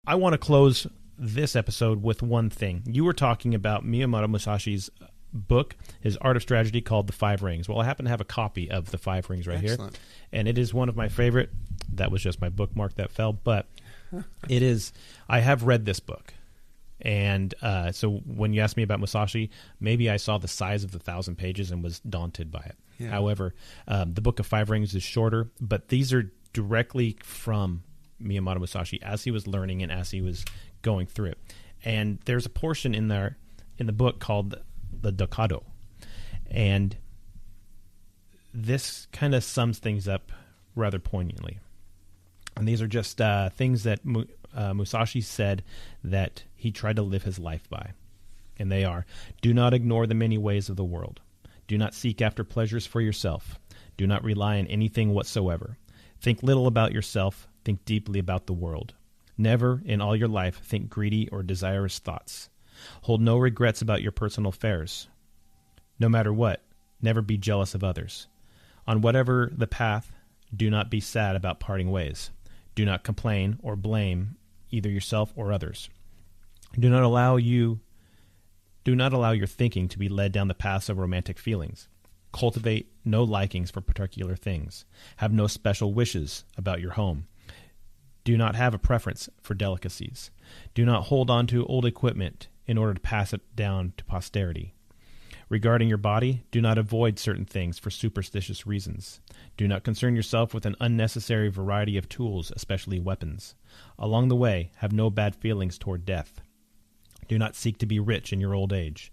I want to close this episode with one thing. You were talking about Miyamoto Musashi's book, his Art of Strategy, called The Five Rings. Well, I happen to have a copy of The Five Rings right Excellent. Here, and it is one of my favorite. That was just my bookmark that fell, but it is. I have read this book, and so when you asked me about Musashi, maybe I saw the size of the 1,000 pages and was daunted by it. Yeah. However, the Book of Five Rings is shorter, but these are directly from Miyamoto Musashi as he was learning and as he was going through it. And there's a portion in there in the book called the Dokado, and this kind of sums things up rather poignantly. And these are just things that Musashi said that he tried to live his life by. And they are: do not ignore the many ways of the world. Do not seek after pleasures for yourself. Do not rely on anything whatsoever. Think little about yourself. Think deeply about the world. Never in all your life think greedy or desirous thoughts. Hold no regrets about your personal affairs. No matter what, never be jealous of others. On whatever the path, do not be sad about parting ways. Do not complain or blame either yourself or others. Do not allow your thinking to be led down the paths of romantic feelings. Cultivate no likings for particular things. Have no special wishes about your home. Do not have a preference for delicacies. Do not hold on to old equipment in order to pass it down to posterity. Regarding your body, do not avoid certain things for superstitious reasons. Do not concern yourself with an unnecessary variety of tools, especially weapons. Along the way, have no bad feelings toward death. Do not seek to be rich in your old age.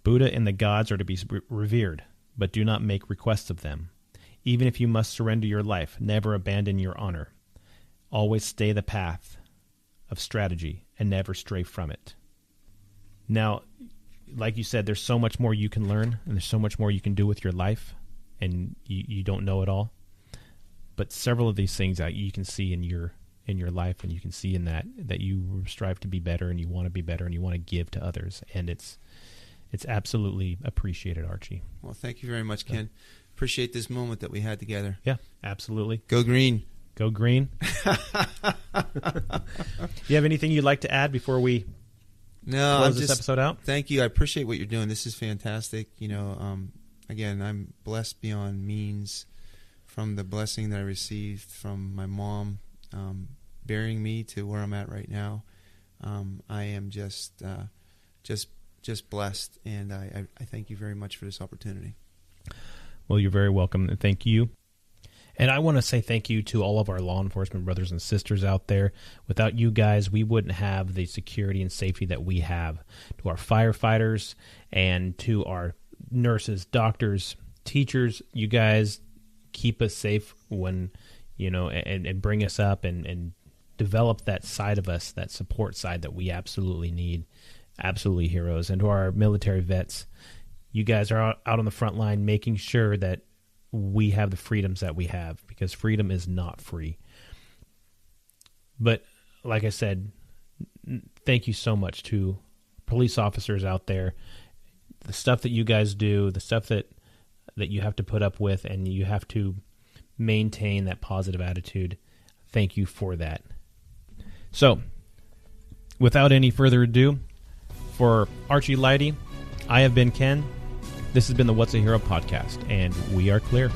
Buddha and the gods are to be revered, but do not make requests of them. Even if you must surrender your life, never abandon your honor. Always stay the path of strategy and never stray from it. Now, like you said, there's so much more you can learn, and there's so much more you can do with your life, and you don't know it all. But several of these things you can see in your life, and you can see in that you strive to be better, and you want to be better, and you want to give to others, and it's absolutely appreciated, Archie. Well, thank you very much, Ken. Appreciate this moment that we had together. Yeah, absolutely. Go green. Go green. You have anything you'd like to add before we close this episode out? Thank you. I appreciate what you're doing. This is fantastic. Again, I'm blessed beyond means from the blessing that I received from my mom bearing me to where I'm at right now. I am just blessed, and I thank you very much for this opportunity. Well, you're very welcome, and thank you. And I want to say thank you to all of our law enforcement brothers and sisters out there. Without you guys, we wouldn't have the security and safety that we have. To our firefighters and to our nurses, doctors, teachers, you guys keep us safe when, and bring us up and develop that side of us, that support side that we absolutely need. Absolutely heroes. And to our military vets, you guys are out on the front line making sure that we have the freedoms that we have, because freedom is not free. But like I said, thank you so much to police officers out there. The stuff that you guys do, the stuff that you have to put up with, and you have to maintain that positive attitude. Thank you for that. So, without any further ado, for Archie Lighty, I have been Ken. This has been the What's a Hero podcast, and we are clear.